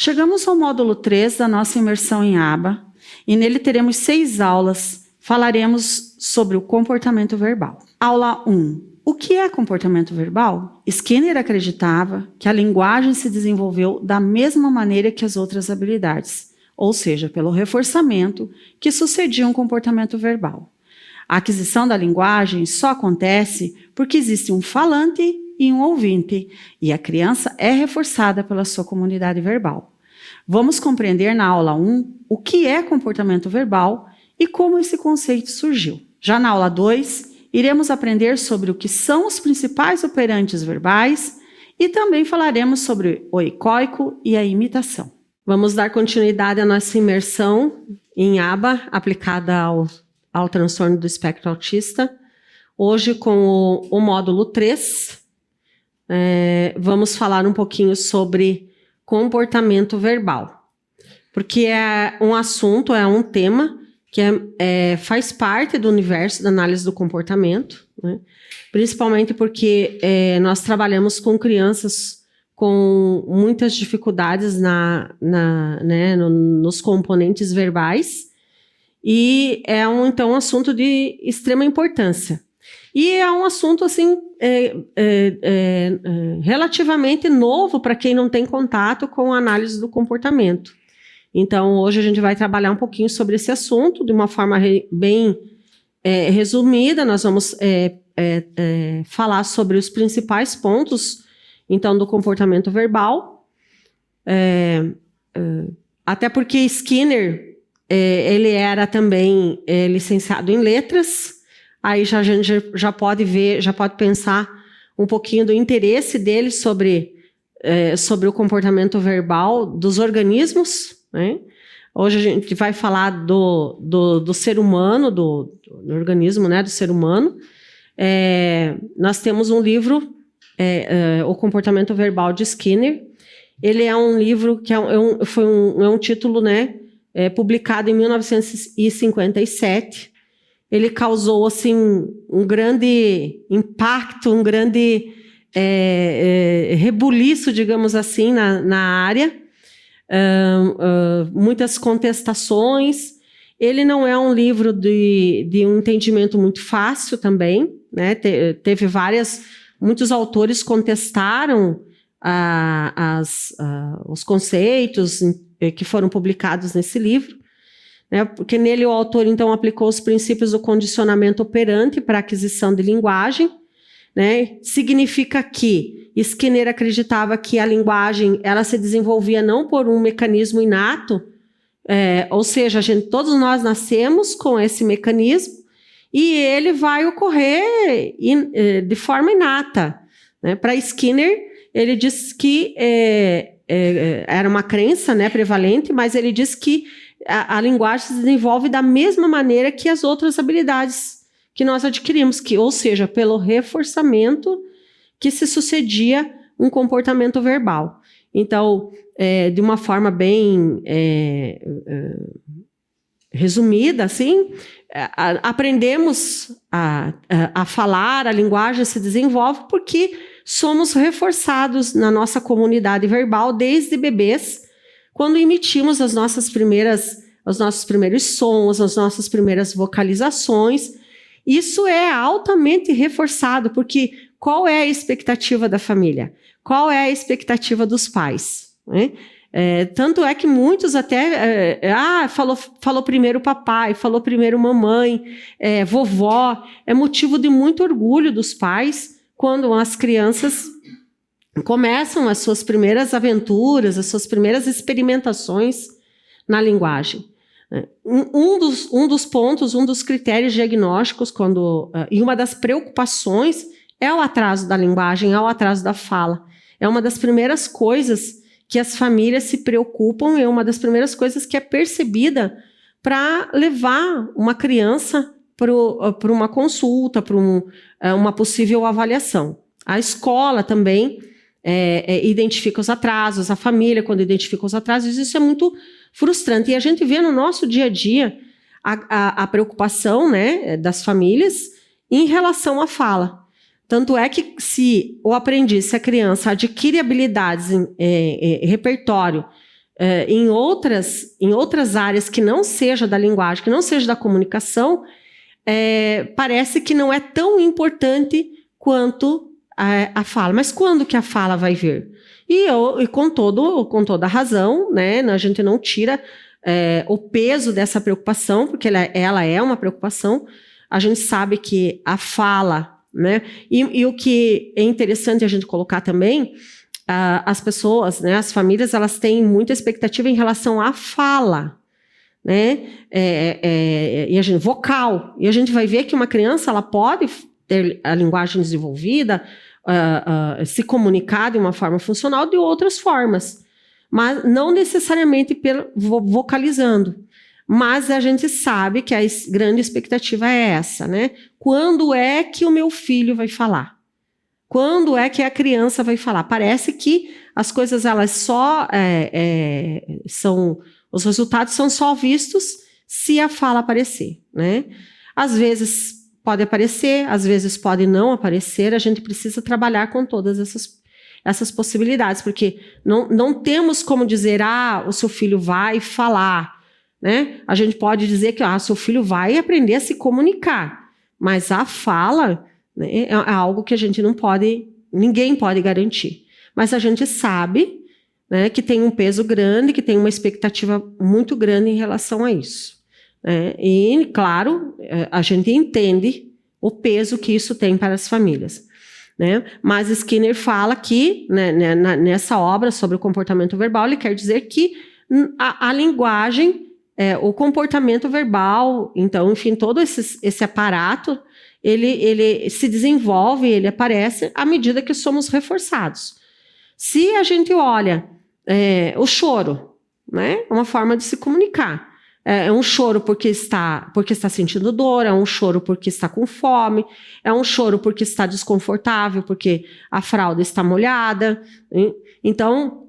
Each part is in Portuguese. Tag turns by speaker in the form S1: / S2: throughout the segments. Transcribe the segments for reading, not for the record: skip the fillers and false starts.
S1: Chegamos ao módulo 3 da nossa imersão em aba e nele teremos 6 aulas. Falaremos sobre o comportamento verbal. Aula 1. O que é comportamento verbal? Skinner acreditava que a linguagem se desenvolveu da mesma maneira que as outras habilidades, ou seja, pelo reforçamento que sucedia um comportamento verbal. A aquisição da linguagem só acontece porque existe um falante e um ouvinte, e a criança é reforçada pela sua comunidade verbal. Vamos compreender na aula 1 o que é comportamento verbal e como esse conceito surgiu. Já na aula 2, iremos aprender sobre o que são os principais operantes verbais e também falaremos sobre o ecoico e a imitação.
S2: Vamos dar continuidade à nossa imersão em aba aplicada ao transtorno do espectro autista. Hoje, com o módulo 3, vamos falar um pouquinho sobre comportamento verbal, porque é um assunto, é um tema que faz parte do universo da análise do comportamento, né? Principalmente porque nós trabalhamos com crianças com muitas dificuldades nos componentes verbais, e é então um assunto de extrema importância. E é um assunto assim, relativamente novo para quem não tem contato com a análise do comportamento. Então, hoje a gente vai trabalhar um pouquinho sobre esse assunto, de uma forma bem resumida. Nós vamos falar sobre os principais pontos, então, do comportamento verbal. Até porque Skinner, ele era também licenciado em letras. Aí a gente já pode ver, já pode pensar um pouquinho do interesse dele sobre o comportamento verbal dos organismos, né? Hoje a gente vai falar do ser humano, do organismo, né, do ser humano. Nós temos um livro, O Comportamento Verbal de Skinner. Ele é um livro que é um título, né, publicado em 1957. Ele causou assim, um grande impacto, um grande rebuliço, digamos assim, na área. Muitas contestações. Ele não é um livro de um entendimento muito fácil também, né? Teve muitos autores contestaram os conceitos que foram publicados nesse livro, né? Porque nele o autor então aplicou os princípios do condicionamento operante para a aquisição de linguagem, né? Significa que Skinner acreditava que a linguagem ela se desenvolvia não por um mecanismo inato, ou seja, todos nós nascemos com esse mecanismo e ele vai ocorrer de forma inata, né? Para Skinner, ele diz que era uma crença, né, prevalente, mas ele diz que a linguagem se desenvolve da mesma maneira que as outras habilidades que nós adquirimos, ou seja, pelo reforçamento que se sucedia um comportamento verbal. Então, de uma forma bem resumida, assim, aprendemos a falar, a linguagem se desenvolve porque somos reforçados na nossa comunidade verbal desde bebês, quando emitimos os nossos primeiros sons, as nossas primeiras vocalizações. Isso é altamente reforçado, porque qual é a expectativa da família? Qual é a expectativa dos pais? Né? Tanto é que muitos até... falou primeiro papai, falou primeiro mamãe, vovó. É motivo de muito orgulho dos pais quando as crianças começam as suas primeiras aventuras, as suas primeiras experimentações na linguagem. Um dos pontos, um dos critérios diagnósticos e uma das preocupações é o atraso da linguagem, é o atraso da fala. É uma das primeiras coisas que as famílias se preocupam, é uma das primeiras coisas que é percebida para levar uma criança para uma consulta, para uma possível avaliação. A escola também identifica os atrasos, a família, quando identifica os atrasos, isso é muito frustrante. E a gente vê no nosso dia a dia a preocupação, né, das famílias em relação à fala. Tanto é que se o aprendiz, se a criança adquire habilidades, repertório em outras áreas que não seja da linguagem, que não seja da comunicação, parece que não é tão importante quanto a fala. Mas quando que a fala vai vir? E com toda a razão, né, a gente não tira o peso dessa preocupação, porque ela é uma preocupação. A gente sabe que a fala, né, e o que é interessante a gente colocar também, as pessoas, né, as famílias, elas têm muita expectativa em relação à fala, né, e a gente, vocal, e a gente vai ver que uma criança, ela pode ter a linguagem desenvolvida, se comunicar de uma forma funcional de outras formas, mas não necessariamente vocalizando. Mas a gente sabe que a grande expectativa é essa, né? Quando é que o meu filho vai falar? Quando é que a criança vai falar? Parece que as coisas, elas só os resultados são só vistos se a fala aparecer, né? Às vezes pode aparecer, às vezes pode não aparecer, a gente precisa trabalhar com todas essas possibilidades, porque não temos como dizer, o seu filho vai falar, né? A gente pode dizer que seu filho vai aprender a se comunicar, mas a fala, né, é algo que a gente ninguém pode garantir. Mas a gente sabe, né, que tem um peso grande, que tem uma expectativa muito grande em relação a isso. E, claro, a gente entende o peso que isso tem para as famílias, né? Mas Skinner fala que, né, nessa obra sobre o comportamento verbal, ele quer dizer que a linguagem, o comportamento verbal, então, enfim, todo esse aparato, ele se desenvolve, ele aparece à medida que somos reforçados. Se a gente olha o choro, né, é uma forma de se comunicar. É um choro porque está sentindo dor, é um choro porque está com fome, é um choro porque está desconfortável, porque a fralda está molhada. Então,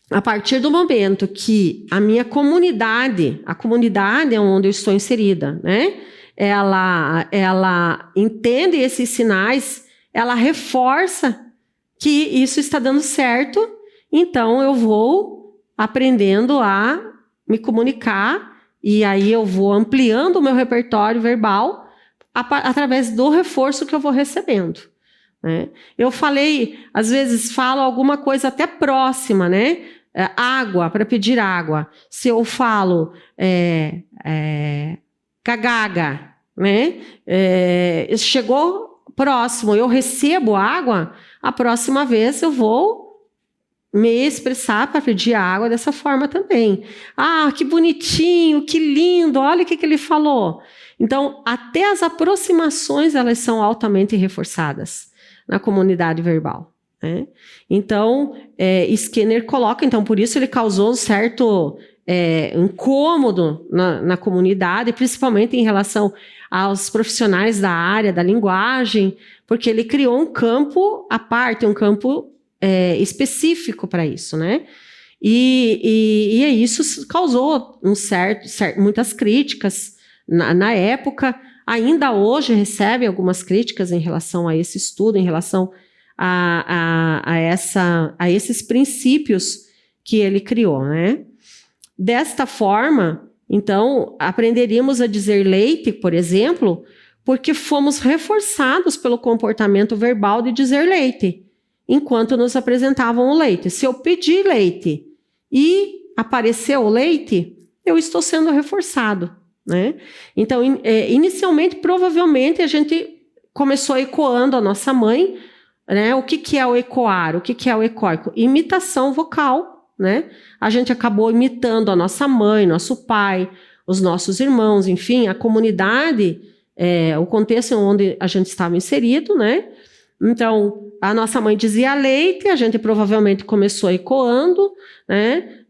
S2: a partir do momento que a minha comunidade, a comunidade onde eu estou inserida, né, ela entende esses sinais, ela reforça que isso está dando certo, então eu vou aprendendo a me comunicar, e aí eu vou ampliando o meu repertório verbal através do reforço que eu vou recebendo, né? Eu às vezes falo alguma coisa até próxima, né? Água, para pedir água. Se eu falo cagaga, né? Chegou próximo, eu recebo água, a próxima vez eu vou me expressar para pedir água dessa forma também. Que bonitinho, que lindo, olha o que ele falou. Então, até as aproximações, elas são altamente reforçadas na comunidade verbal, né? Então, Skinner coloca, então, por isso ele causou um certo incômodo na comunidade, principalmente em relação aos profissionais da área da linguagem, porque ele criou um campo à parte, um campo específico para isso, né? E isso causou muitas críticas na época. Ainda hoje recebe algumas críticas em relação a esse estudo, em relação a esses princípios que ele criou, né? Desta forma, então, aprenderíamos a dizer leite, por exemplo, porque fomos reforçados pelo comportamento verbal de dizer leite, enquanto nos apresentavam o leite. Se eu pedir leite e apareceu o leite, eu estou sendo reforçado, né? Então, inicialmente, provavelmente, a gente começou ecoando a nossa mãe, né? O que é o ecoar? O que é o ecoar? Imitação vocal, né? A gente acabou imitando a nossa mãe, nosso pai, os nossos irmãos, enfim, a comunidade, o contexto onde a gente estava inserido, né? Então, a nossa mãe dizia leite, a gente provavelmente começou ecoando, né?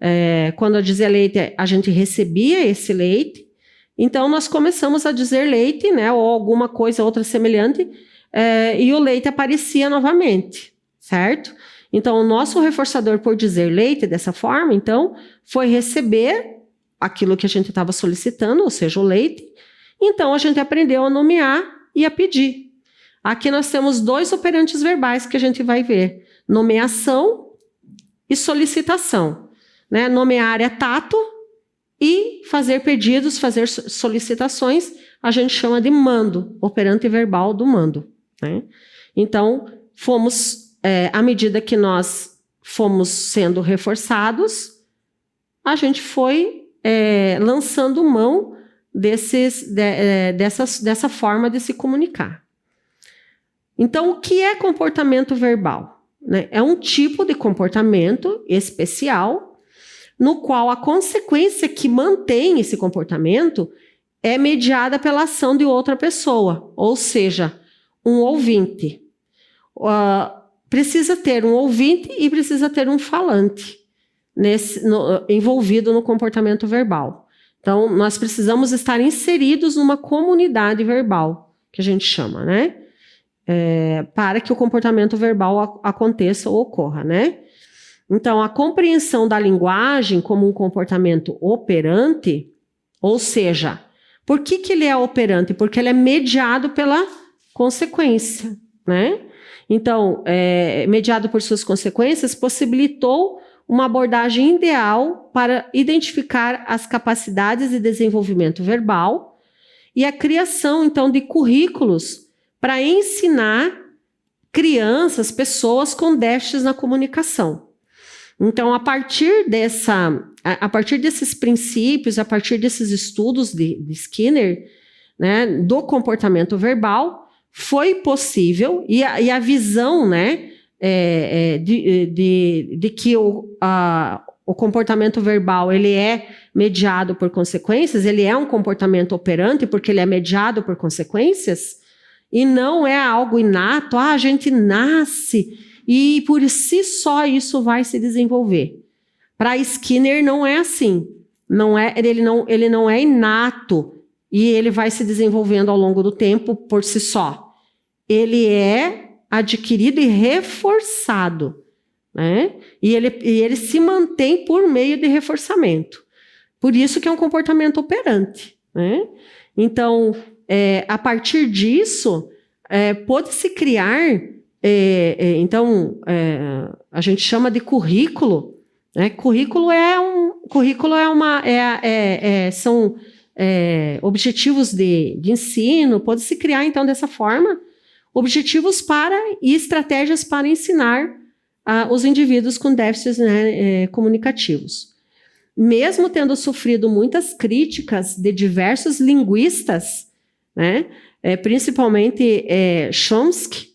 S2: Quando eu dizia leite, a gente recebia esse leite. Então, nós começamos a dizer leite, né? Ou alguma coisa, outra semelhante, e o leite aparecia novamente, certo? Então, o nosso reforçador por dizer leite dessa forma, então, foi receber aquilo que a gente estava solicitando, ou seja, o leite. Então, a gente aprendeu a nomear e a pedir. Aqui nós temos 2 operantes verbais que a gente vai ver: nomeação e solicitação. né? Nomear é tato e fazer pedidos, fazer solicitações, a gente chama de mando, operante verbal do mando, né? Então, à medida que nós fomos sendo reforçados, a gente foi lançando mão dessa forma de se comunicar. Então, o que é comportamento verbal? Né? É um tipo de comportamento especial no qual a consequência que mantém esse comportamento é mediada pela ação de outra pessoa, ou seja, um ouvinte. Precisa ter um ouvinte e precisa ter um falante envolvido no comportamento verbal. Então, nós precisamos estar inseridos numa comunidade verbal, que a gente chama, né? Para que o comportamento verbal aconteça ou ocorra, né? Então, a compreensão da linguagem como um comportamento operante, ou seja, por que ele é operante? Porque ele é mediado pela consequência, né? Então, mediado por suas consequências, possibilitou uma abordagem ideal para identificar as capacidades de desenvolvimento verbal e a criação, então, de currículos para ensinar crianças, pessoas com déficits na comunicação. Então, a partir desses princípios, a partir desses estudos de Skinner, né, do comportamento verbal, foi possível, e a visão, né, de que o comportamento verbal ele é mediado por consequências, ele é um comportamento operante porque ele é mediado por consequências, e não é algo inato, a gente nasce e por si só isso vai se desenvolver. Para Skinner não é assim, ele não é inato e ele vai se desenvolvendo ao longo do tempo por si só. Ele é adquirido e reforçado, né? E ele se mantém por meio de reforçamento. Por isso que é um comportamento operante, né? Então, a partir disso, pode-se criar, a gente chama de currículo, né? São objetivos de ensino, pode-se criar, então, dessa forma, objetivos e estratégias para ensinar os indivíduos com déficits, né, comunicativos. Mesmo tendo sofrido muitas críticas de diversos linguistas, né, principalmente Chomsky,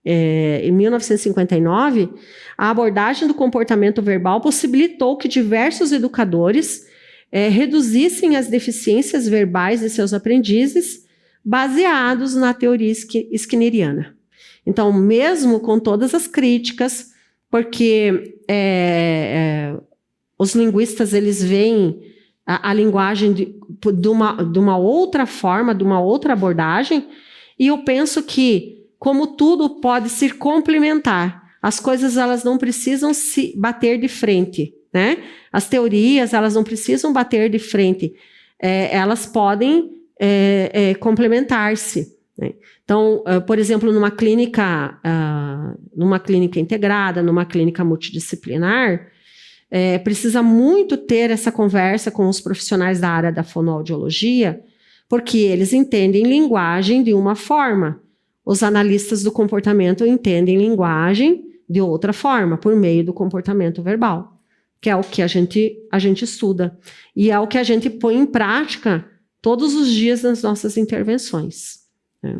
S2: em 1959, a abordagem do comportamento verbal possibilitou que diversos educadores reduzissem as deficiências verbais de seus aprendizes baseados na teoria skinneriana. Então, mesmo com todas as críticas, porque os linguistas eles veem a linguagem de uma outra forma, de uma outra abordagem, e eu penso que, como tudo pode se complementar, as coisas elas não precisam se bater de frente, né? As teorias elas não precisam bater de frente, elas podem complementar-se, né? Então, por exemplo, numa clínica integrada, numa clínica multidisciplinar, precisa muito ter essa conversa com os profissionais da área da fonoaudiologia, porque eles entendem linguagem de uma forma, os analistas do comportamento entendem linguagem de outra forma, por meio do comportamento verbal, que é o que a gente estuda, e é o que a gente põe em prática todos os dias nas nossas intervenções, né?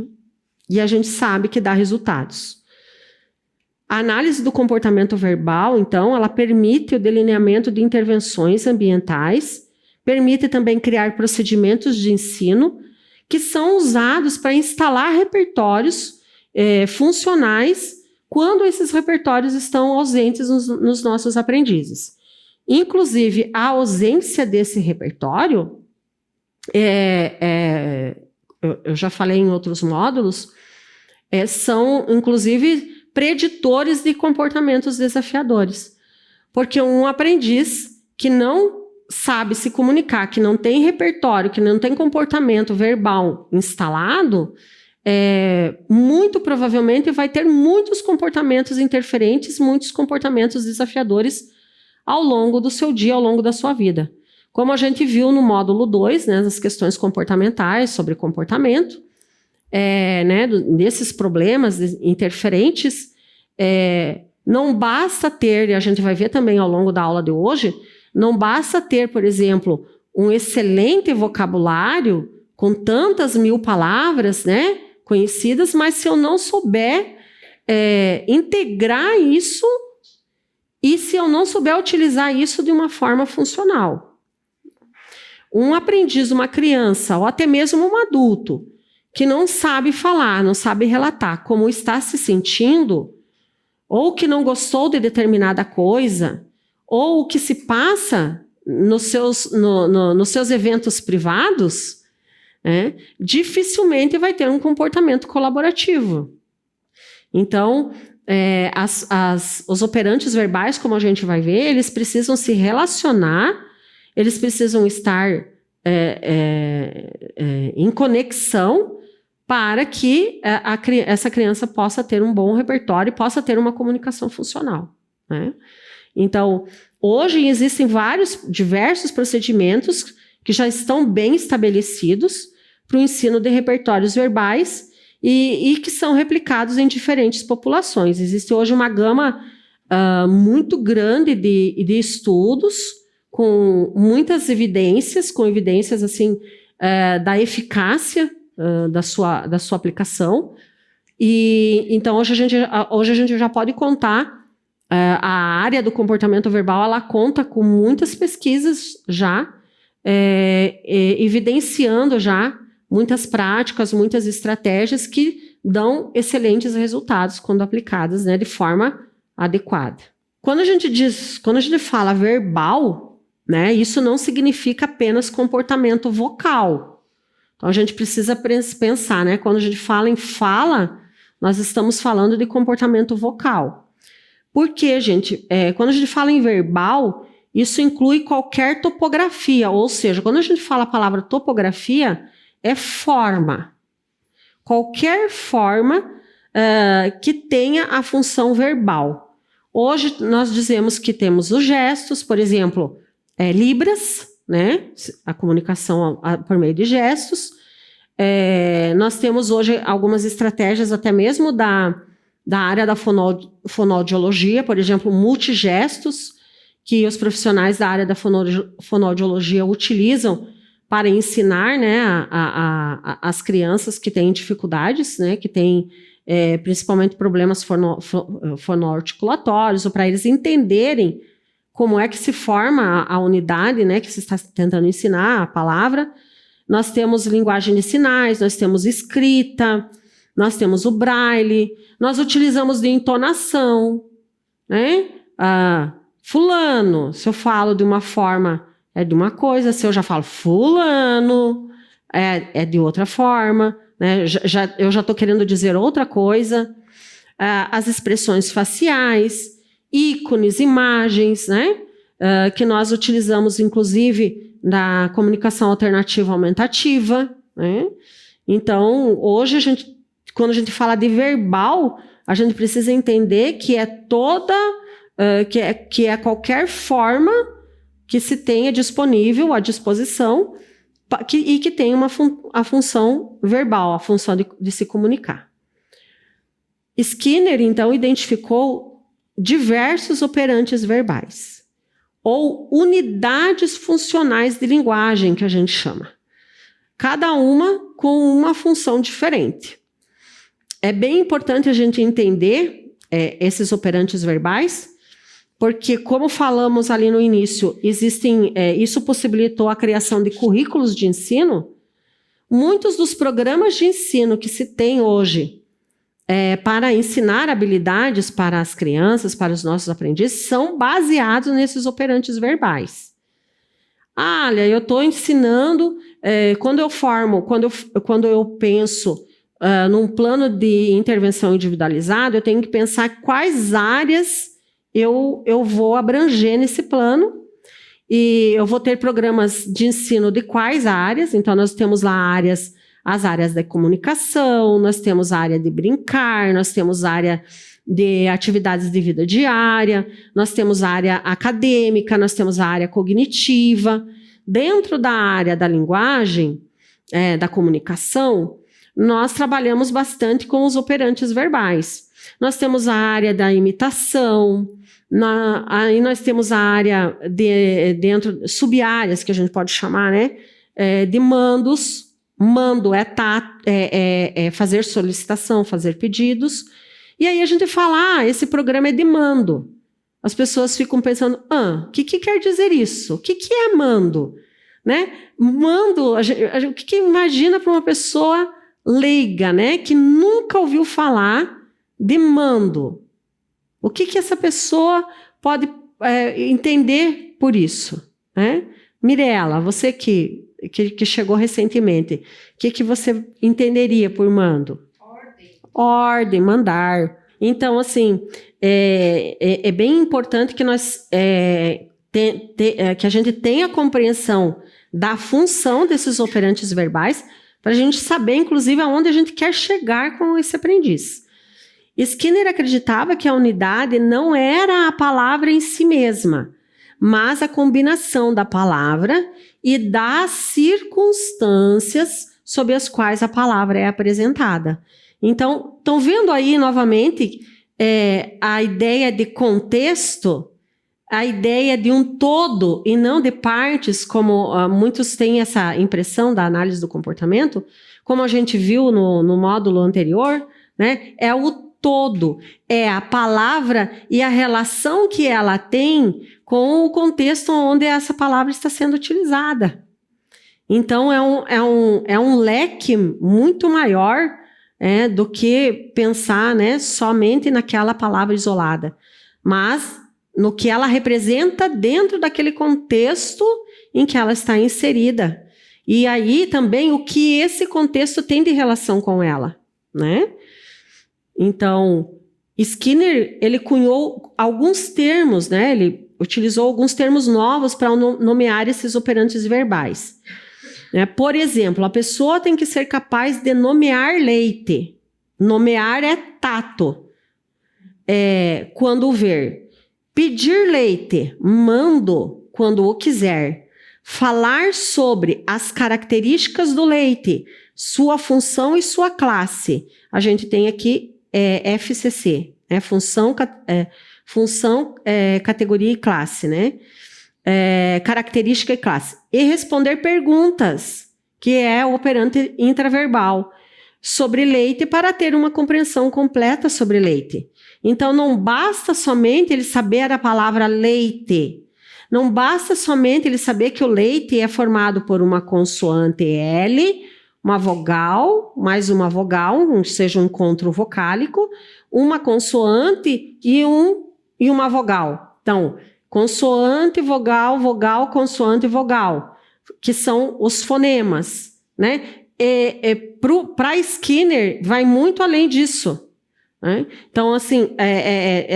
S2: E a gente sabe que dá resultados. A análise do comportamento verbal, então, ela permite o delineamento de intervenções ambientais, permite também criar procedimentos de ensino que são usados para instalar repertórios funcionais quando esses repertórios estão ausentes nos nossos aprendizes. Inclusive, a ausência desse repertório, eu já falei em outros módulos, são, inclusive, preditores de comportamentos desafiadores. Porque um aprendiz que não sabe se comunicar, que não tem repertório, que não tem comportamento verbal instalado, muito provavelmente vai ter muitos comportamentos interferentes, muitos comportamentos desafiadores ao longo do seu dia, ao longo da sua vida. Como a gente viu no módulo 2, né, nas questões comportamentais, sobre comportamento, né, desses problemas interferentes, não basta ter, e a gente vai ver também ao longo da aula de hoje, não basta ter, por exemplo, um excelente vocabulário com tantas mil palavras, né, conhecidas, mas se eu não souber integrar isso e se eu não souber utilizar isso de uma forma funcional. Um aprendiz, uma criança, ou até mesmo um adulto, que não sabe falar, não sabe relatar como está se sentindo, ou que não gostou de determinada coisa, ou o que se passa nos seus eventos privados, dificilmente vai ter um comportamento colaborativo. Então, os operantes verbais, como a gente vai ver, eles precisam se relacionar, eles precisam estar em conexão para que essa criança possa ter um bom repertório e possa ter uma comunicação funcional, né? Então, hoje existem diversos procedimentos que já estão bem estabelecidos para o ensino de repertórios verbais e que são replicados em diferentes populações. Existe hoje uma gama muito grande de estudos com muitas evidências, assim, da eficácia da sua aplicação. E então hoje a gente já pode contar, a área do comportamento verbal, ela conta com muitas pesquisas já, evidenciando já muitas práticas, muitas estratégias que dão excelentes resultados quando aplicadas, né, de forma adequada. Quando a gente fala verbal, né, isso não significa apenas comportamento vocal. Então a gente precisa pensar, né, quando a gente fala em fala, nós estamos falando de comportamento vocal. Porque, gente, quando a gente fala em verbal, isso inclui qualquer topografia, ou seja, quando a gente fala a palavra topografia, é forma. Qualquer forma que tenha a função verbal. Hoje nós dizemos que temos os gestos, por exemplo, Libras, né? A comunicação por meio de gestos. Nós temos hoje algumas estratégias até mesmo da área da fonoaudiologia, por exemplo, multigestos, que os profissionais da área da fonoaudiologia utilizam para ensinar, né, as crianças que têm dificuldades, né, que têm principalmente problemas fonoarticulatórios, ou para eles entenderem como é que se forma a unidade, né, que se está tentando ensinar, a palavra. Nós temos linguagem de sinais, nós temos escrita, nós temos o braille, nós utilizamos de entonação, né? Fulano, se eu falo de uma forma, é de uma coisa, se eu já falo fulano, é de outra forma, né? Eu já estou querendo dizer outra coisa. As expressões faciais, ícones, imagens, né? Que nós utilizamos, inclusive, na comunicação alternativa aumentativa, né? Então, hoje, quando a gente fala de verbal, a gente precisa entender que é qualquer forma que se tenha disponível, à disposição, e que tenha a função verbal, a função de se comunicar. Skinner, então, identificou diversos operantes verbais, ou unidades funcionais de linguagem, que a gente chama. Cada uma com uma função diferente. É bem importante a gente entender esses operantes verbais, porque, como falamos ali no início, isso possibilitou a criação de currículos de ensino. Muitos dos programas de ensino que se tem hoje para ensinar habilidades para as crianças, para os nossos aprendizes, são baseados nesses operantes verbais. Olha, eu estou ensinando, quando eu penso num plano de intervenção individualizado, eu tenho que pensar quais áreas eu vou abranger nesse plano, e eu vou ter programas de ensino de quais áreas. Então, nós temos lá áreas as áreas da comunicação, nós temos a área de brincar, nós temos a área de atividades de vida diária, nós temos a área acadêmica, nós temos a área cognitiva. Dentro da área da linguagem, da comunicação, nós trabalhamos bastante com os operantes verbais. Nós temos a área da imitação, aí nós temos a área dentro, sub-áreas que a gente pode chamar, né? De mandos. Mando é fazer solicitação, fazer pedidos. E aí a gente fala, esse programa é de mando. As pessoas ficam pensando, o que quer dizer isso? O que é mando? Né? Mando, o que imagina para uma pessoa leiga, né? Que nunca ouviu falar de mando? O que essa pessoa pode entender por isso? Né? Mirela, você que chegou recentemente, o que você entenderia por mando? Ordem, mandar. Então, assim, é bem importante que nós que a gente tenha compreensão da função desses operantes verbais, para a gente saber, inclusive, aonde a gente quer chegar com esse aprendiz. Skinner acreditava que a unidade não era a palavra em si mesma, mas a combinação da palavra e das circunstâncias sob as quais a palavra é apresentada. Então, estão vendo aí novamente a ideia de contexto, a ideia de um todo e não de partes, como muitos têm essa impressão da análise do comportamento, como a gente viu no módulo anterior, né? É o todo, é a palavra e a relação que ela tem com o contexto onde essa palavra está sendo utilizada. Então, é um leque muito maior do que pensar, né, somente naquela palavra isolada, mas no que ela representa dentro daquele contexto em que ela está inserida. E aí também o que esse contexto tem de relação com ela, né? Então, Skinner, ele cunhou alguns termos, né? Ele utilizou alguns termos novos para nomear esses operantes verbais. Por exemplo, a pessoa tem que ser capaz de nomear leite. Nomear é tato. Quando ver. Pedir leite, mando, quando o quiser. Falar sobre as características do leite, sua função e sua classe. A gente tem aqui FCC, função, categoria e classe, né? Característica e classe. E responder perguntas, que é o operante intraverbal, sobre leite para ter uma compreensão completa sobre leite. Então, não basta somente ele saber a palavra leite. Não basta somente ele saber que o leite é formado por uma consoante L, uma vogal, mais uma vogal, seja um encontro vocálico, uma consoante e uma vogal. Então, consoante, vogal, vogal, consoante, vogal, que são os fonemas, né? Para Skinner, vai muito além disso, né? Então, assim,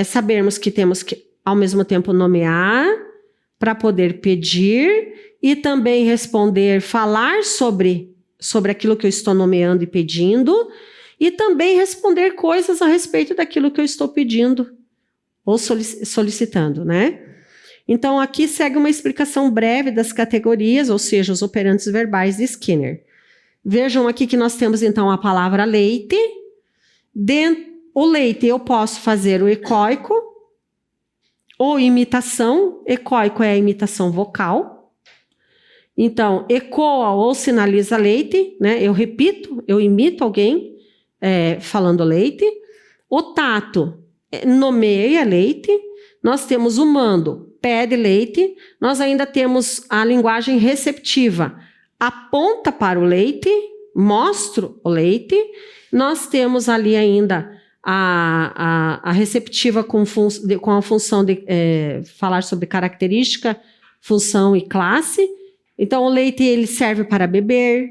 S2: sabermos que temos que, ao mesmo tempo, nomear para poder pedir e também responder, falar sobre aquilo que eu estou nomeando e pedindo, e também responder coisas a respeito daquilo que eu estou pedindo ou solicitando, né? Então, aqui segue uma explicação breve das categorias, ou seja, os operantes verbais de Skinner. Vejam aqui que nós temos, então, a palavra leite. O leite eu posso fazer o ecoico ou imitação. Ecoico é a imitação vocal. Então, ecoa ou sinaliza leite, né? Eu imito alguém falando leite. O tato nomeia leite. Nós temos o mando, pede leite. Nós ainda temos a linguagem receptiva, aponta para o leite, mostro o leite. Nós temos ali ainda a receptiva com a função de falar sobre característica, função e classe. Então, o leite ele serve para beber,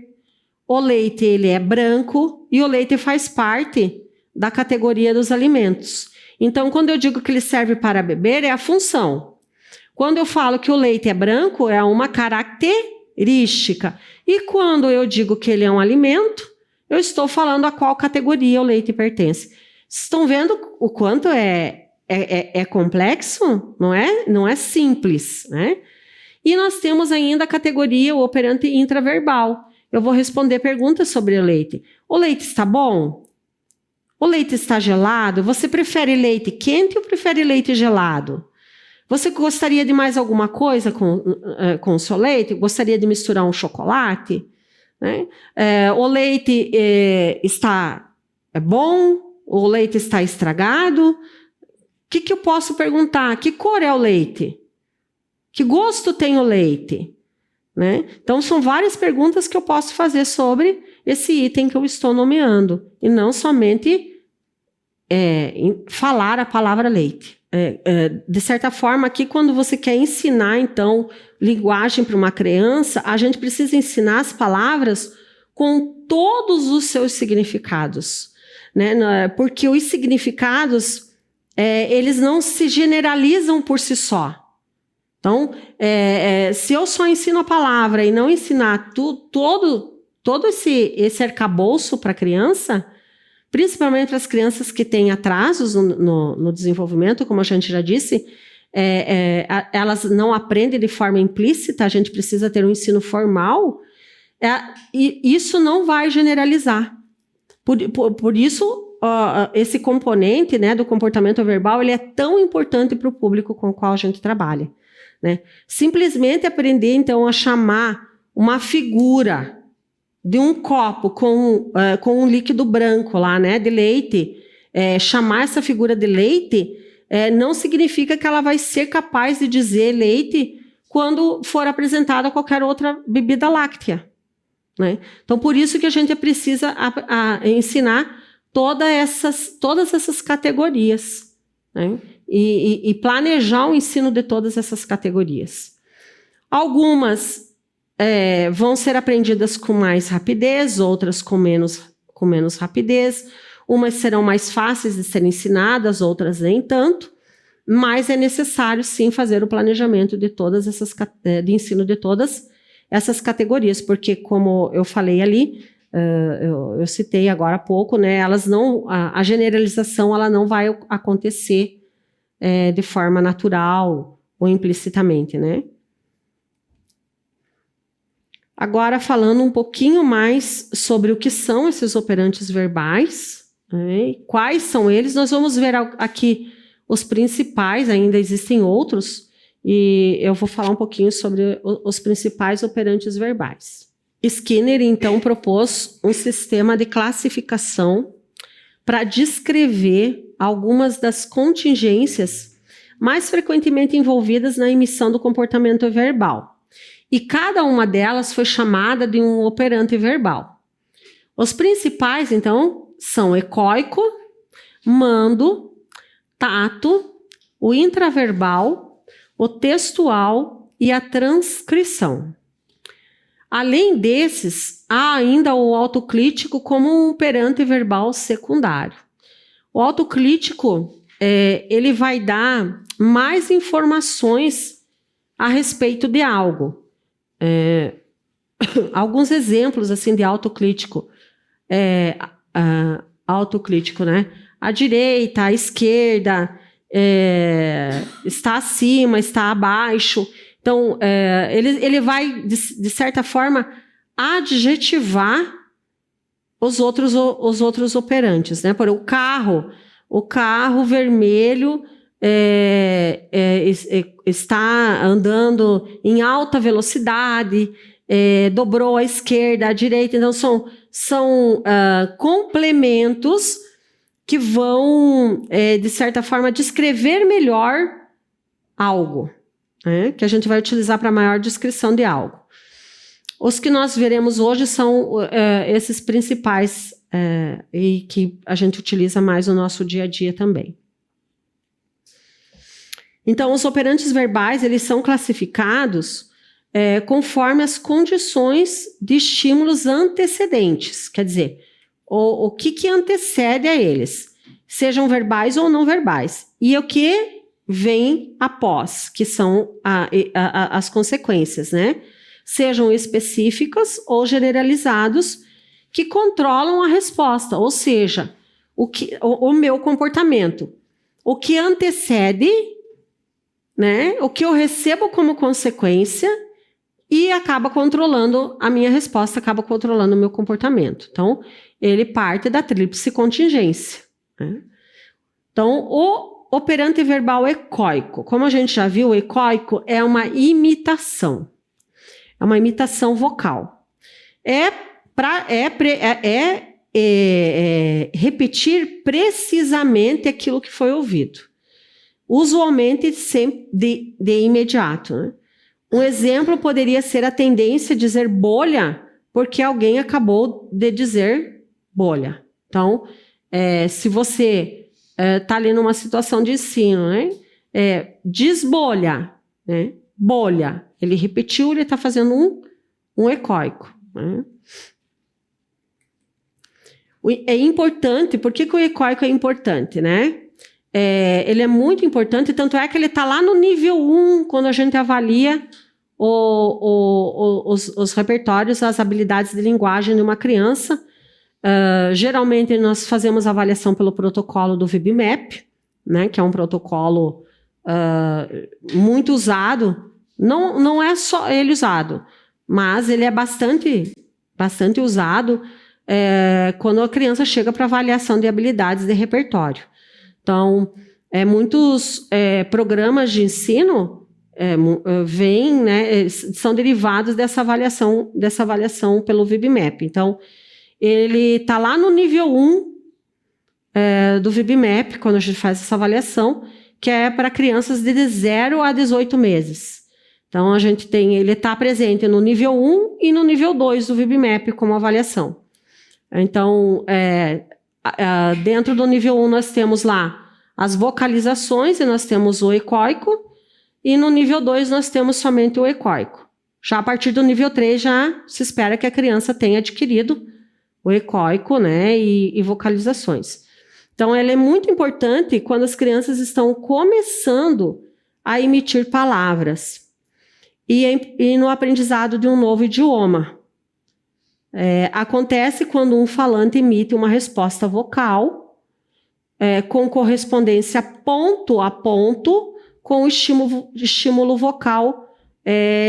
S2: o leite ele é branco e o leite faz parte da categoria dos alimentos. Então, quando eu digo que ele serve para beber, é a função. Quando eu falo que o leite é branco, é uma característica. E quando eu digo que ele é um alimento, eu estou falando a qual categoria o leite pertence. Estão vendo o quanto é complexo? Não é simples, né? E nós temos ainda a categoria, o operante intraverbal. Eu vou responder perguntas sobre o leite. O leite está bom? O leite está gelado? Você prefere leite quente ou prefere leite gelado? Você gostaria de mais alguma coisa com o seu leite? Gostaria de misturar um chocolate? Né? O leite está bom? O leite está estragado? O que eu posso perguntar? Que cor é o leite? Que gosto tem o leite? Né? Então, são várias perguntas que eu posso fazer sobre esse item que eu estou nomeando, e não somente falar a palavra leite. De certa forma, aqui, quando você quer ensinar, então, linguagem para uma criança, a gente precisa ensinar as palavras com todos os seus significados, né? Porque os significados, eles não se generalizam por si só. Então, se eu só ensino a palavra e não ensinar todo esse arcabouço para a criança, principalmente para as crianças que têm atrasos no desenvolvimento, como a gente já disse, elas não aprendem de forma implícita, a gente precisa ter um ensino formal, e isso não vai generalizar. Por isso, esse componente, né, do comportamento verbal, ele é tão importante para o público com o qual a gente trabalha. Né? Simplesmente aprender, então, a chamar uma figura de um copo com um líquido branco lá, né, de leite, chamar essa figura de leite, não significa que ela vai ser capaz de dizer leite quando for apresentada qualquer outra bebida láctea. Né? Então, por isso que a gente precisa ensinar todas essas categorias, né? E planejar o ensino de todas essas categorias. Algumas vão ser aprendidas com mais rapidez, outras com menos rapidez. Umas serão mais fáceis de serem ensinadas, outras nem tanto. Mas é necessário, sim, fazer o planejamento de de ensino de todas essas categorias, porque, como eu falei ali, eu citei agora há pouco, né, a generalização ela não vai acontecer de forma natural ou implicitamente, né? Agora, falando um pouquinho mais sobre o que são esses operantes verbais, né? Quais são eles, nós vamos ver aqui os principais, ainda existem outros, e eu vou falar um pouquinho sobre os principais operantes verbais. Skinner, então, propôs um sistema de classificação para descrever algumas das contingências mais frequentemente envolvidas na emissão do comportamento verbal. E cada uma delas foi chamada de um operante verbal. Os principais, então, são ecoico, mando, tato, o intraverbal, o textual e a transcrição. Além desses, há ainda o autocrítico como um operante verbal secundário. O autocrítico, ele vai dar mais informações a respeito de algo. Alguns exemplos assim de autocrítico. Autocrítico, né? A direita, a esquerda, está acima, está abaixo. Então, ele vai, de certa forma, adjetivar os outros operantes, né? Por o carro vermelho está andando em alta velocidade, dobrou à esquerda, à direita. Então, são complementos que vão, de certa forma, descrever melhor algo, né? Que a gente vai utilizar para maior descrição de algo. Os que nós veremos hoje são esses principais e que a gente utiliza mais no nosso dia a dia também. Então, os operantes verbais, eles são classificados conforme as condições de estímulos antecedentes. Quer dizer, o que antecede a eles, sejam verbais ou não verbais. E o que vem após, que são as consequências, né? Sejam específicos ou generalizados, que controlam a resposta, ou seja, o meu comportamento. O que antecede, né, o que eu recebo como consequência e acaba controlando a minha resposta, acaba controlando o meu comportamento. Então, ele parte da tríplice contingência, né? Então, o operante verbal ecoico, como a gente já viu, o ecoico é uma imitação. É uma imitação vocal. Repetir precisamente aquilo que foi ouvido. Usualmente sempre de imediato, né? Um exemplo poderia ser a tendência a dizer bolha, porque alguém acabou de dizer bolha. Então, se você está ali numa situação de ensino, né? Desbolha, né? Bolha. Ele repetiu, ele está fazendo um ecoico, né? É importante, por que o ecoico é importante, né? Ele é muito importante, tanto é que ele está lá no nível 1, quando a gente avalia os repertórios, as habilidades de linguagem de uma criança. Geralmente, nós fazemos avaliação pelo protocolo do VibMap, né, que é um protocolo muito usado. Não é só ele usado, mas ele é bastante usado quando a criança chega para avaliação de habilidades de repertório. Então, muitos programas de ensino vêm, né, são derivados dessa avaliação pelo VibMap. Então, ele está lá no nível 1 do VibMap, quando a gente faz essa avaliação, que é para crianças de 0 a 18 meses. Então, ele está presente no nível 1 e no nível 2 do VibMap como avaliação. Então, dentro do nível 1 nós temos lá as vocalizações e nós temos o ecoico, e no nível 2 nós temos somente o ecoico. Já a partir do nível 3 já se espera que a criança tenha adquirido o ecoico, né, e vocalizações. Então, ela é muito importante quando as crianças estão começando a emitir palavras e no aprendizado de um novo idioma. Acontece quando um falante emite uma resposta vocal com correspondência ponto a ponto com o estímulo vocal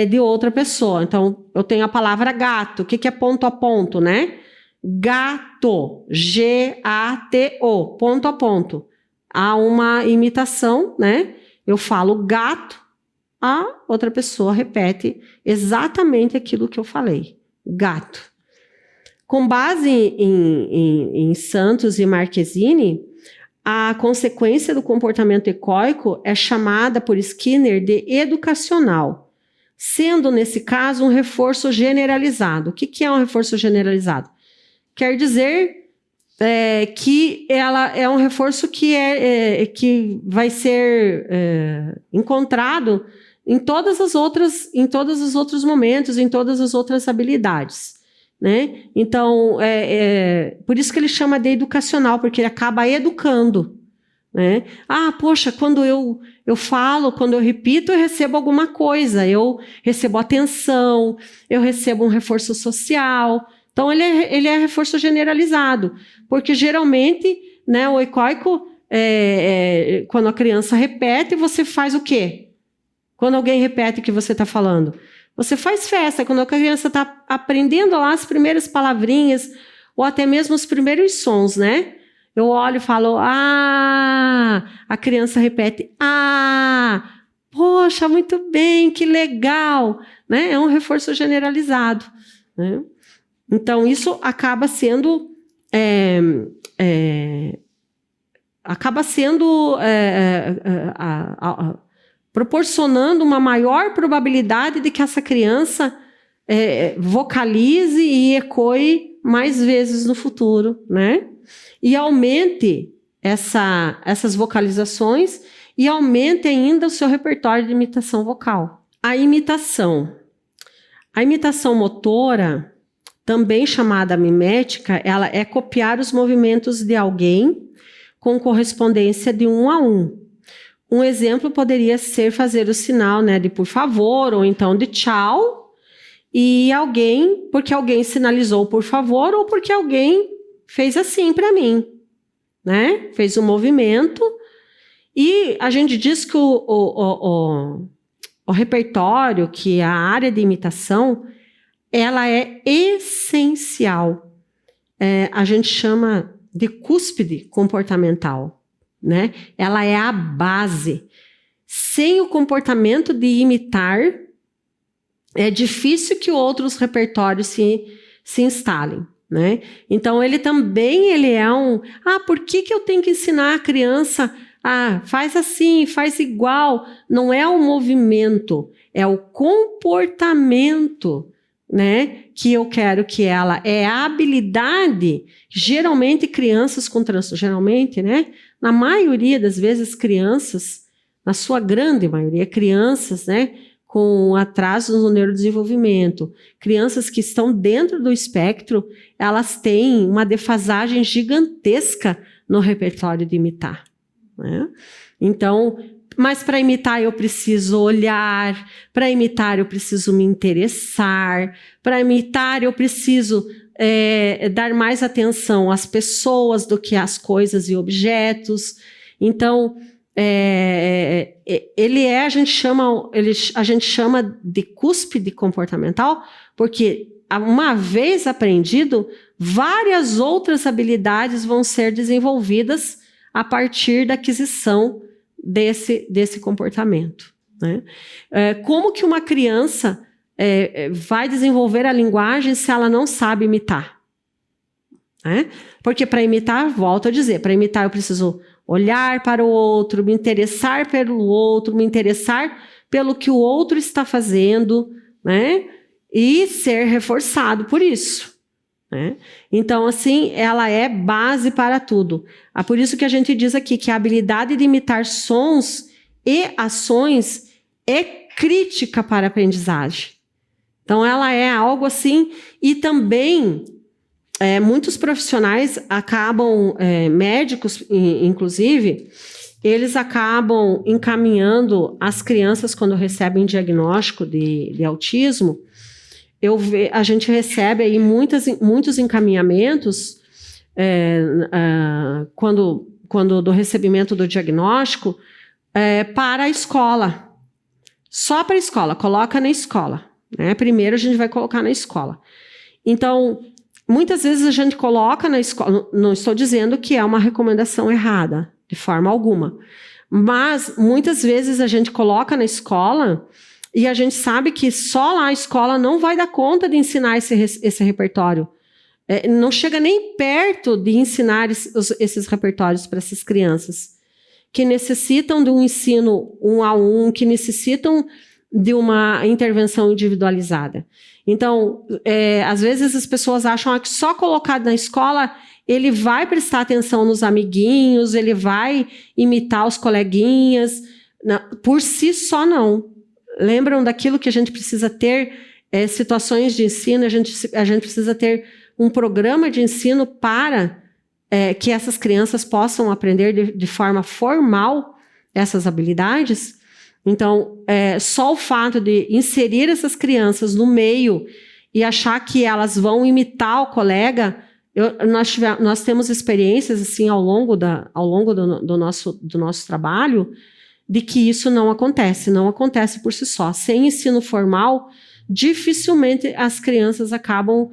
S2: de outra pessoa. Então, eu tenho a palavra gato. O que é ponto a ponto, né? Gato, G-A-T-O, ponto a ponto. Há uma imitação, né? Eu falo gato, a outra pessoa repete exatamente aquilo que eu falei. Gato. Com base em Santos e Marquezine, a consequência do comportamento ecoico é chamada por Skinner de educacional, sendo, nesse caso, um reforço generalizado. O que é um reforço generalizado? Quer dizer que ela é um reforço que vai ser encontrado em todos os outros momentos, em todas as outras habilidades, né? Então, por isso que ele chama de educacional, porque ele acaba educando, né? Poxa, quando eu falo, quando eu repito, eu recebo alguma coisa, eu recebo atenção, eu recebo um reforço social. Então, ele é reforço generalizado, porque geralmente, né, o ecoico, quando a criança repete, você faz o quê? Quando alguém repete o que você está falando, você faz festa. Quando a criança está aprendendo lá as primeiras palavrinhas, ou até mesmo os primeiros sons, né? Eu olho e falo, a criança repete, poxa, muito bem, que legal, né? É um reforço generalizado, né? Então, isso acaba sendo proporcionando uma maior probabilidade de que essa criança vocalize e ecoe mais vezes no futuro, né? E aumente essas vocalizações e aumente ainda o seu repertório de imitação vocal. A imitação motora, também chamada mimética, ela é copiar os movimentos de alguém com correspondência de 1 a 1. Um exemplo poderia ser fazer o sinal, né, de por favor, ou então de tchau, e porque alguém sinalizou por favor, ou porque alguém fez assim para mim, né? Fez um movimento. E a gente diz que o repertório, que é a área de imitação, ela é essencial. A gente chama de cúspide comportamental, né? Ela é a base. Sem o comportamento de imitar, é difícil que outros repertórios se instalem, né? Então, ele é por que eu tenho que ensinar a criança faz assim, faz igual? Não é o movimento, é o comportamento, né? Que eu quero que ela... É a habilidade. Geralmente, crianças com transtorno... Geralmente, né? Na maioria das vezes, crianças... Na sua grande maioria, crianças, né, com atrasos no neurodesenvolvimento, crianças que estão dentro do espectro, elas têm uma defasagem gigantesca no repertório de imitar, né? Então, mas para imitar eu preciso olhar, para imitar eu preciso me interessar, para imitar eu preciso dar mais atenção às pessoas do que às coisas e objetos. Então, a gente chama de cúspide comportamental, porque uma vez aprendido, várias outras habilidades vão ser desenvolvidas a partir da aquisição desse comportamento, né? Como que uma criança vai desenvolver a linguagem se ela não sabe imitar? Porque para imitar, volto a dizer, para imitar eu preciso olhar para o outro, me interessar pelo outro, me interessar pelo que o outro está fazendo, né? E ser reforçado por isso, né? Então, assim, ela é base para tudo. Por isso que a gente diz aqui que a habilidade de imitar sons e ações é crítica para a aprendizagem. Então, ela é algo assim, e também... muitos profissionais acabam, médicos inclusive, eles acabam encaminhando as crianças quando recebem diagnóstico de autismo. A gente recebe aí muitos encaminhamentos quando do recebimento do diagnóstico para a escola. Só para a escola, coloca na escola, né? Primeiro a gente vai colocar na escola. Então, muitas vezes a gente coloca na escola, não estou dizendo que é uma recomendação errada, de forma alguma, mas muitas vezes a gente coloca na escola e a gente sabe que só lá a escola não vai dar conta de ensinar esse repertório. Não chega nem perto de ensinar esses repertórios para essas crianças, que necessitam de um ensino 1-a-1, que necessitam de uma intervenção individualizada. Então, às vezes as pessoas acham que só colocado na escola ele vai prestar atenção nos amiguinhos, ele vai imitar os coleguinhas. Não, por si só, não. Lembram daquilo que a gente precisa ter, situações de ensino, a gente precisa ter um programa de ensino para que essas crianças possam aprender de forma formal essas habilidades. Então, só o fato de inserir essas crianças no meio e achar que elas vão imitar o colega, nós temos experiências assim ao longo do nosso trabalho de que isso não acontece por si só. Sem ensino formal, dificilmente as crianças acabam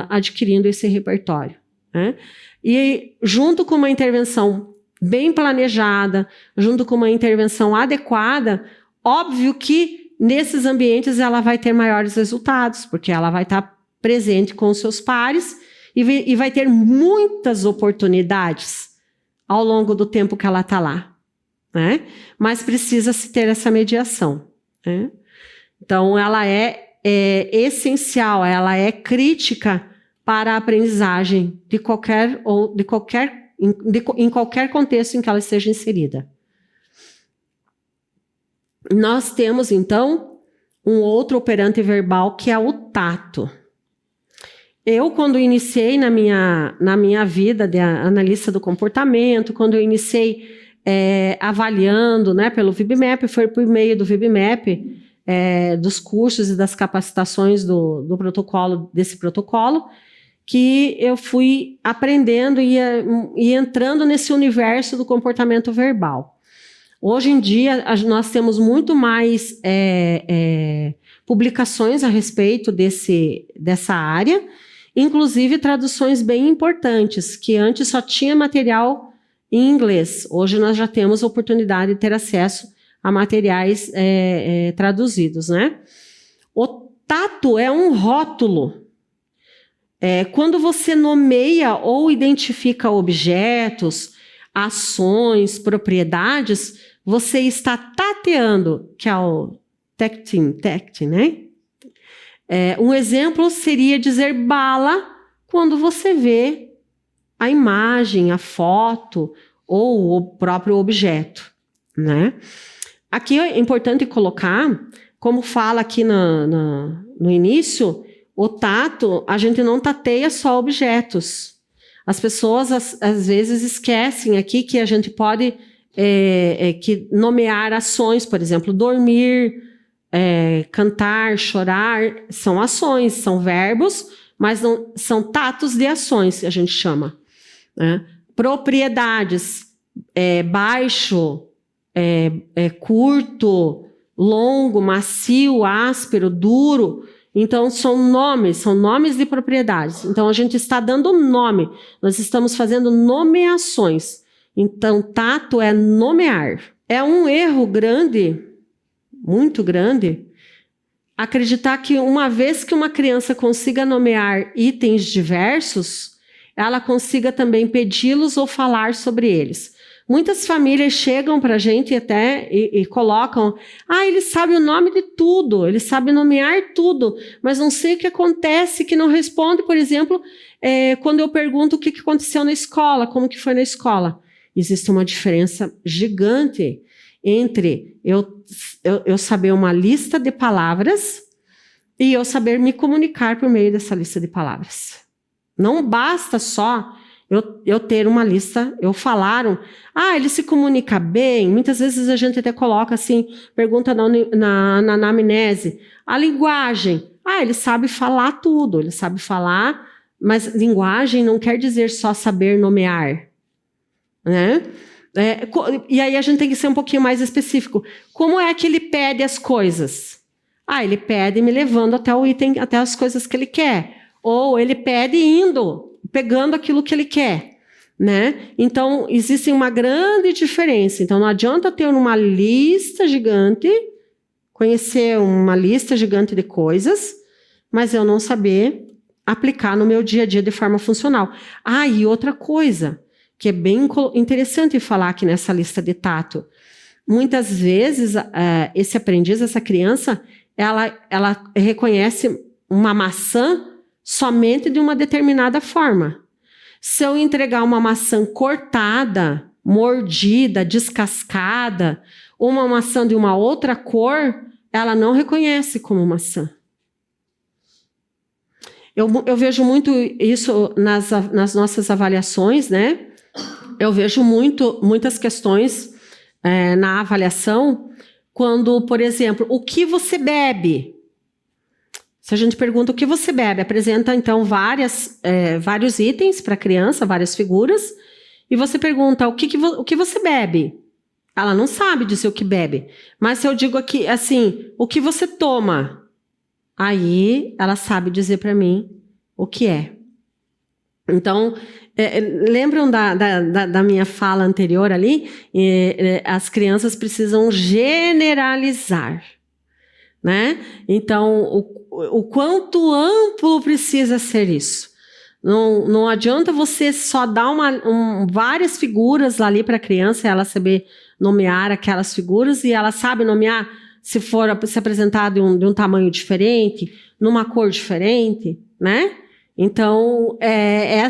S2: adquirindo esse repertório, né? E junto com uma intervenção bem planejada, junto com uma intervenção adequada, óbvio que nesses ambientes ela vai ter maiores resultados, porque ela vai estar presente com os seus pares e vai ter muitas oportunidades ao longo do tempo que ela está lá, né? Mas precisa-se ter essa mediação, né? Então, ela é essencial, ela é crítica para a aprendizagem em qualquer contexto em que ela esteja inserida. Nós temos, então, um outro operante verbal que é o tato. Eu, quando iniciei na minha vida de analista do comportamento, quando eu iniciei avaliando, né, pelo VibMap, foi por meio do VibMap, dos cursos e das capacitações do protocolo, desse protocolo, que eu fui aprendendo e entrando nesse universo do comportamento verbal. Hoje em dia, nós temos muito mais publicações a respeito dessa área, inclusive traduções bem importantes, que antes só tinha material em inglês. Hoje nós já temos a oportunidade de ter acesso a materiais traduzidos, né? O tato é um rótulo. Quando você nomeia ou identifica objetos, ações, propriedades, você está tateando, que é o tacting, né? Um exemplo seria dizer bala quando você vê a imagem, a foto ou o próprio objeto, né? Aqui é importante colocar, como fala aqui no início, o tato, a gente não tateia só objetos. As pessoas, às vezes, esquecem aqui que a gente pode nomear ações, por exemplo, dormir, cantar, chorar, são ações, são verbos, mas não são tatos de ações, que a gente chama, né? Propriedades, baixo, curto, longo, macio, áspero, duro. Então, são nomes de propriedades. Então, a gente está dando nome, nós estamos fazendo nomeações. Então, tato é nomear. É um erro grande, muito grande, acreditar que uma vez que uma criança consiga nomear itens diversos, ela consiga também pedi-los ou falar sobre eles. Muitas famílias chegam para a gente e colocam, ele sabe o nome de tudo, ele sabe nomear tudo, mas não sei o que acontece, que não responde, por exemplo, quando eu pergunto o que aconteceu na escola, como que foi na escola. Existe uma diferença gigante entre eu saber uma lista de palavras e eu saber me comunicar por meio dessa lista de palavras. Não basta só eu ter uma lista, ele se comunica bem, muitas vezes a gente até coloca assim, pergunta na anamnese, a linguagem, ele sabe falar tudo, ele sabe falar, mas linguagem não quer dizer só saber nomear, né? E aí a gente tem que ser um pouquinho mais específico. Como é que ele pede as coisas? Ele pede me levando até o item, até as coisas que ele quer, ou ele pede pegando aquilo que ele quer, né? Então, existe uma grande diferença. Então, não adianta eu ter uma lista gigante, conhecer uma lista gigante de coisas, mas eu não saber aplicar no meu dia a dia de forma funcional. E outra coisa, que é bem interessante falar aqui nessa lista de tato. Muitas vezes, esse aprendiz, essa criança, ela reconhece uma maçã somente de uma determinada forma. Se eu entregar uma maçã cortada, mordida, descascada, ou uma maçã de uma outra cor, ela não reconhece como maçã. Eu vejo muito isso nas nossas avaliações, né? Eu vejo muitas questões na avaliação, quando, por exemplo, o que você bebe? Se a gente pergunta o que você bebe, apresenta então vários itens para a criança, várias figuras, e você pergunta o que você bebe. Ela não sabe dizer o que bebe, mas se eu digo aqui assim, o que você toma, aí ela sabe dizer para mim o que é. Então, lembram da minha fala anterior ali? As crianças precisam generalizar, né? Então, o quanto amplo precisa ser isso? Não adianta você só dar várias figuras ali para a criança, ela saber nomear aquelas figuras, e ela sabe nomear se apresentar de um tamanho diferente, numa cor diferente, né? Então, é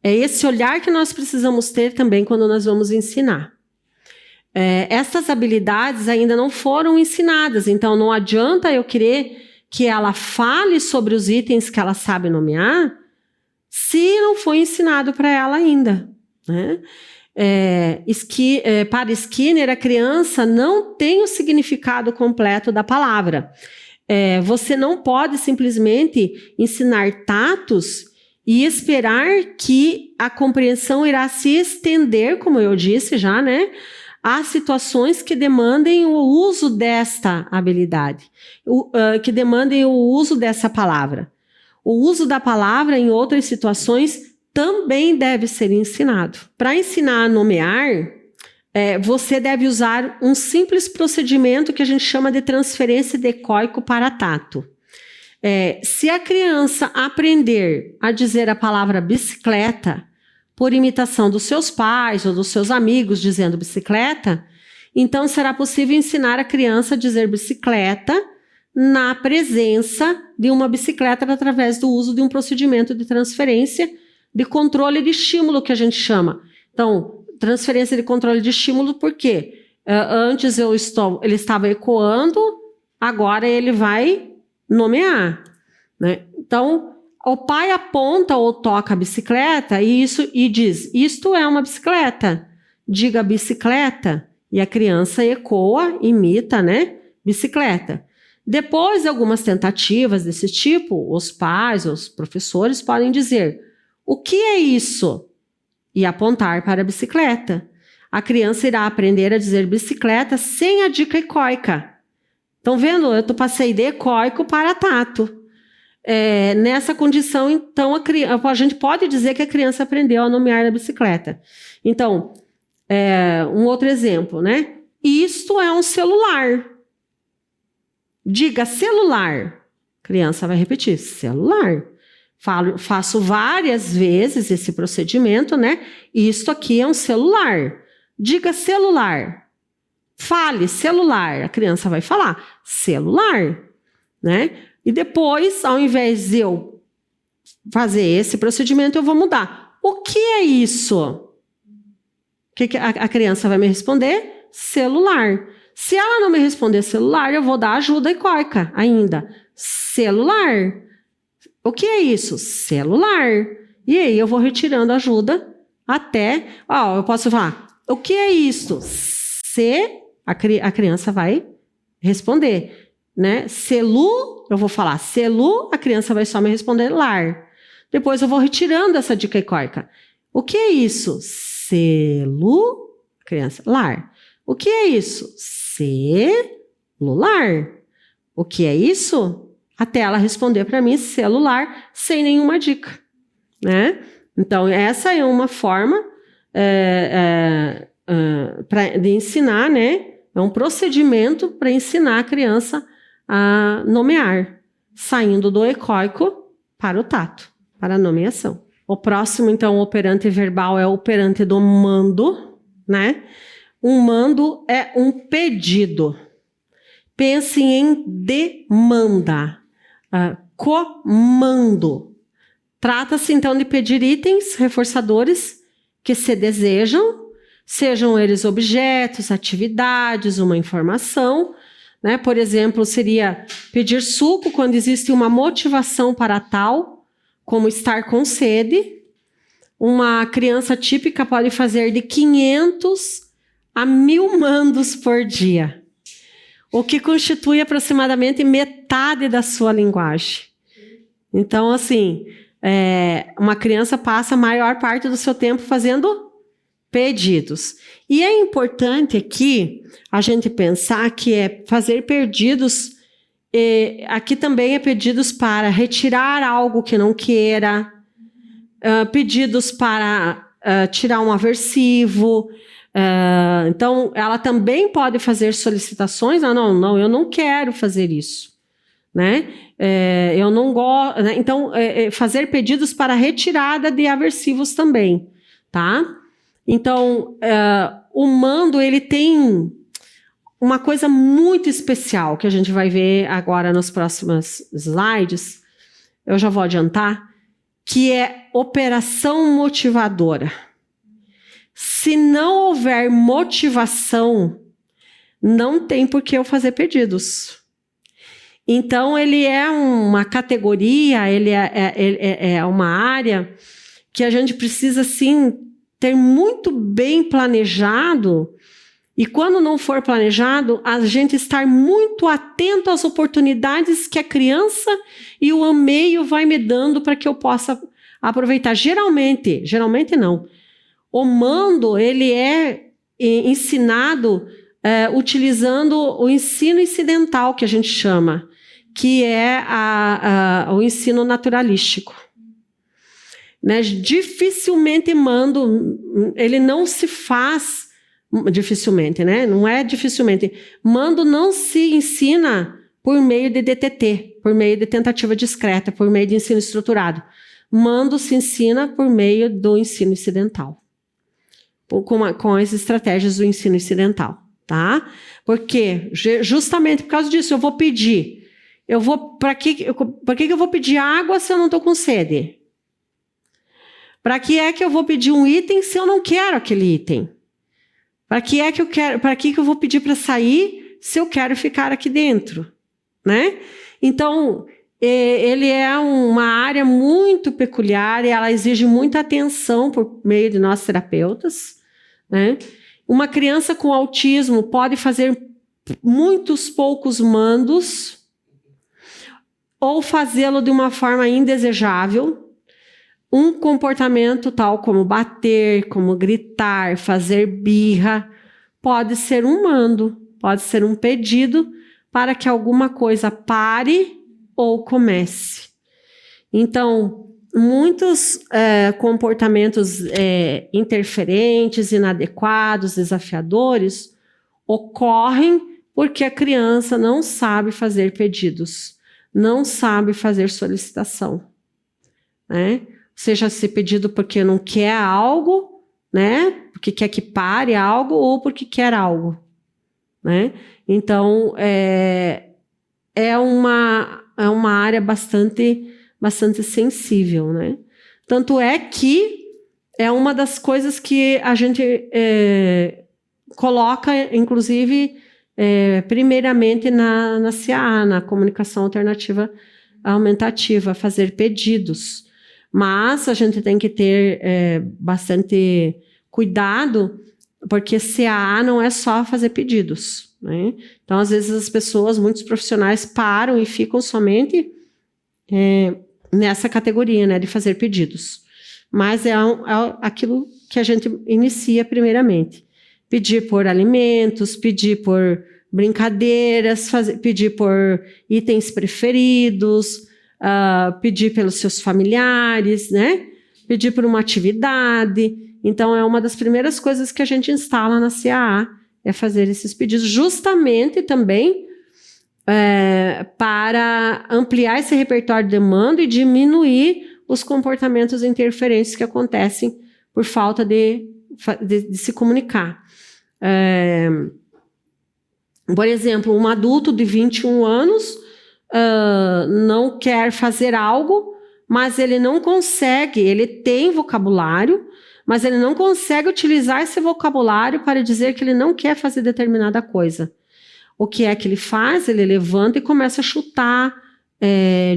S2: esse olhar que nós precisamos ter também quando nós vamos ensinar. Essas habilidades ainda não foram ensinadas, então não adianta eu querer que ela fale sobre os itens que ela sabe nomear, se não foi ensinado para ela ainda, né? Para Skinner, a criança não tem o significado completo da palavra. Você não pode simplesmente ensinar tatos e esperar que a compreensão irá se estender, como eu disse já, né? A situações que demandem o uso desta habilidade, que demandem o uso dessa palavra. O uso da palavra em outras situações também deve ser ensinado. Para ensinar a nomear, você deve usar um simples procedimento que a gente chama de transferência de ecoico para tato. Se a criança aprender a dizer a palavra bicicleta por imitação dos seus pais ou dos seus amigos dizendo bicicleta, então será possível ensinar a criança a dizer bicicleta na presença de uma bicicleta através do uso de um procedimento de transferência de controle de estímulo, que a gente chama. Então, transferência de controle de estímulo, por quê? Antes ele estava ecoando, agora ele vai nomear, né? Então, o pai aponta ou toca a bicicleta e diz, isto é uma bicicleta. Diga bicicleta. E a criança ecoa, imita, né? Bicicleta. Depois de algumas tentativas desse tipo, os pais, os professores podem dizer, o que é isso? E apontar para a bicicleta. A criança irá aprender a dizer bicicleta sem a dica ecoica. Estão vendo? Eu passei de ecoico para tato. Nessa condição, então, a gente pode dizer que a criança aprendeu a nomear a bicicleta. Então, um outro exemplo, né? Isto é um celular. Diga celular. A criança vai repetir, celular. Faço várias vezes esse procedimento, né? Isto aqui é um celular. Diga celular. Fale celular. A criança vai falar celular, né? E depois, ao invés de eu fazer esse procedimento, eu vou mudar. O que é isso? O que a criança vai me responder? Celular. Se ela não me responder celular, eu vou dar ajuda ecoica ainda. Celular. O que é isso? Celular. E aí eu vou retirando ajuda até... eu posso falar, o que é isso? A criança vai responder, né? Celu, eu vou falar celu, a criança vai só me responder lar. Depois eu vou retirando essa dica ecoica. O que é isso? Celu, criança, lar. O que é isso? Celular. O que é isso? Até ela responder para mim celular, sem nenhuma dica, né? Então, essa é uma forma de ensinar, né? É um procedimento para ensinar a criança a nomear, saindo do ecoico para o tato, para a nomeação. O próximo, então, operante verbal é o operante do mando, né? Um mando é um pedido. Pense em demanda, comando. Trata-se, então, de pedir itens reforçadores que se desejam, sejam eles objetos, atividades, uma informação, né? Por exemplo, seria pedir suco quando existe uma motivação para tal, como estar com sede. Uma criança típica pode fazer de 500 a 1000 mandos por dia, o que constitui aproximadamente metade da sua linguagem. Então, assim, uma criança passa a maior parte do seu tempo fazendo pedidos. E é importante aqui a gente pensar que fazer pedidos, aqui também é pedidos para retirar algo que não queira, pedidos para tirar um aversivo. Então, ela também pode fazer solicitações. Não, eu não quero fazer isso, né? Eu não gosto. Né? Então, fazer pedidos para retirada de aversivos também, tá? Então, o mando, ele tem uma coisa muito especial que a gente vai ver agora nos próximos slides. Eu já vou adiantar, que é operação motivadora. Se não houver motivação, não tem por que eu fazer pedidos. Então, ele é uma categoria, ele é uma área que a gente precisa, sim, ter muito bem planejado, e quando não for planejado, a gente estar muito atento às oportunidades que a criança e o meio vai me dando para que eu possa aproveitar. Geralmente não. O mando, ele é ensinado utilizando o ensino incidental, que a gente chama, que é o ensino naturalístico. Né? Dificilmente mando, ele não se faz, dificilmente, né? Não é dificilmente. Mando não se ensina por meio de DTT, por meio de tentativa discreta, por meio de ensino estruturado. Mando se ensina por meio do ensino incidental, com as estratégias do ensino incidental, tá? Porque justamente por causa disso eu vou pedir. Para que eu vou pedir água se eu não estou com sede? Para que é que eu vou pedir um item se eu não quero aquele item? Para que é que eu quero? Para que eu vou pedir para sair se eu quero ficar aqui dentro, né? Então, ele é uma área muito peculiar e ela exige muita atenção por meio de nós terapeutas, né? Uma criança com autismo pode fazer muitos poucos mandos ou fazê-lo de uma forma indesejável. Um comportamento tal como bater, como gritar, fazer birra, pode ser um mando, pode ser um pedido para que alguma coisa pare ou comece. Então, muitos comportamentos interferentes, inadequados, desafiadores, ocorrem porque a criança não sabe fazer pedidos, não sabe fazer solicitação, né? Seja esse pedido porque não quer algo, né? Porque quer que pare algo ou porque quer algo, né? Então, é uma área bastante sensível, né? Tanto é que é uma das coisas que a gente coloca, inclusive, primeiramente na CAA, na Comunicação Alternativa Aumentativa, fazer pedidos. Mas a gente tem que ter bastante cuidado, porque CAA não é só fazer pedidos, né? Então, às vezes, as pessoas, muitos profissionais, param e ficam somente nessa categoria, né, de fazer pedidos. Mas é aquilo que a gente inicia primeiramente. Pedir por alimentos, pedir por brincadeiras, pedir por itens preferidos, pedir pelos seus familiares, né? Pedir por uma atividade. Então, é uma das primeiras coisas que a gente instala na CAA, é fazer esses pedidos, justamente também para ampliar esse repertório de demanda e diminuir os comportamentos interferentes que acontecem por falta de se comunicar. Por exemplo, um adulto de 21 anos não quer fazer algo, mas ele não consegue, ele tem vocabulário, mas ele não consegue utilizar esse vocabulário para dizer que ele não quer fazer determinada coisa. O que é que ele faz? Ele levanta e começa a chutar,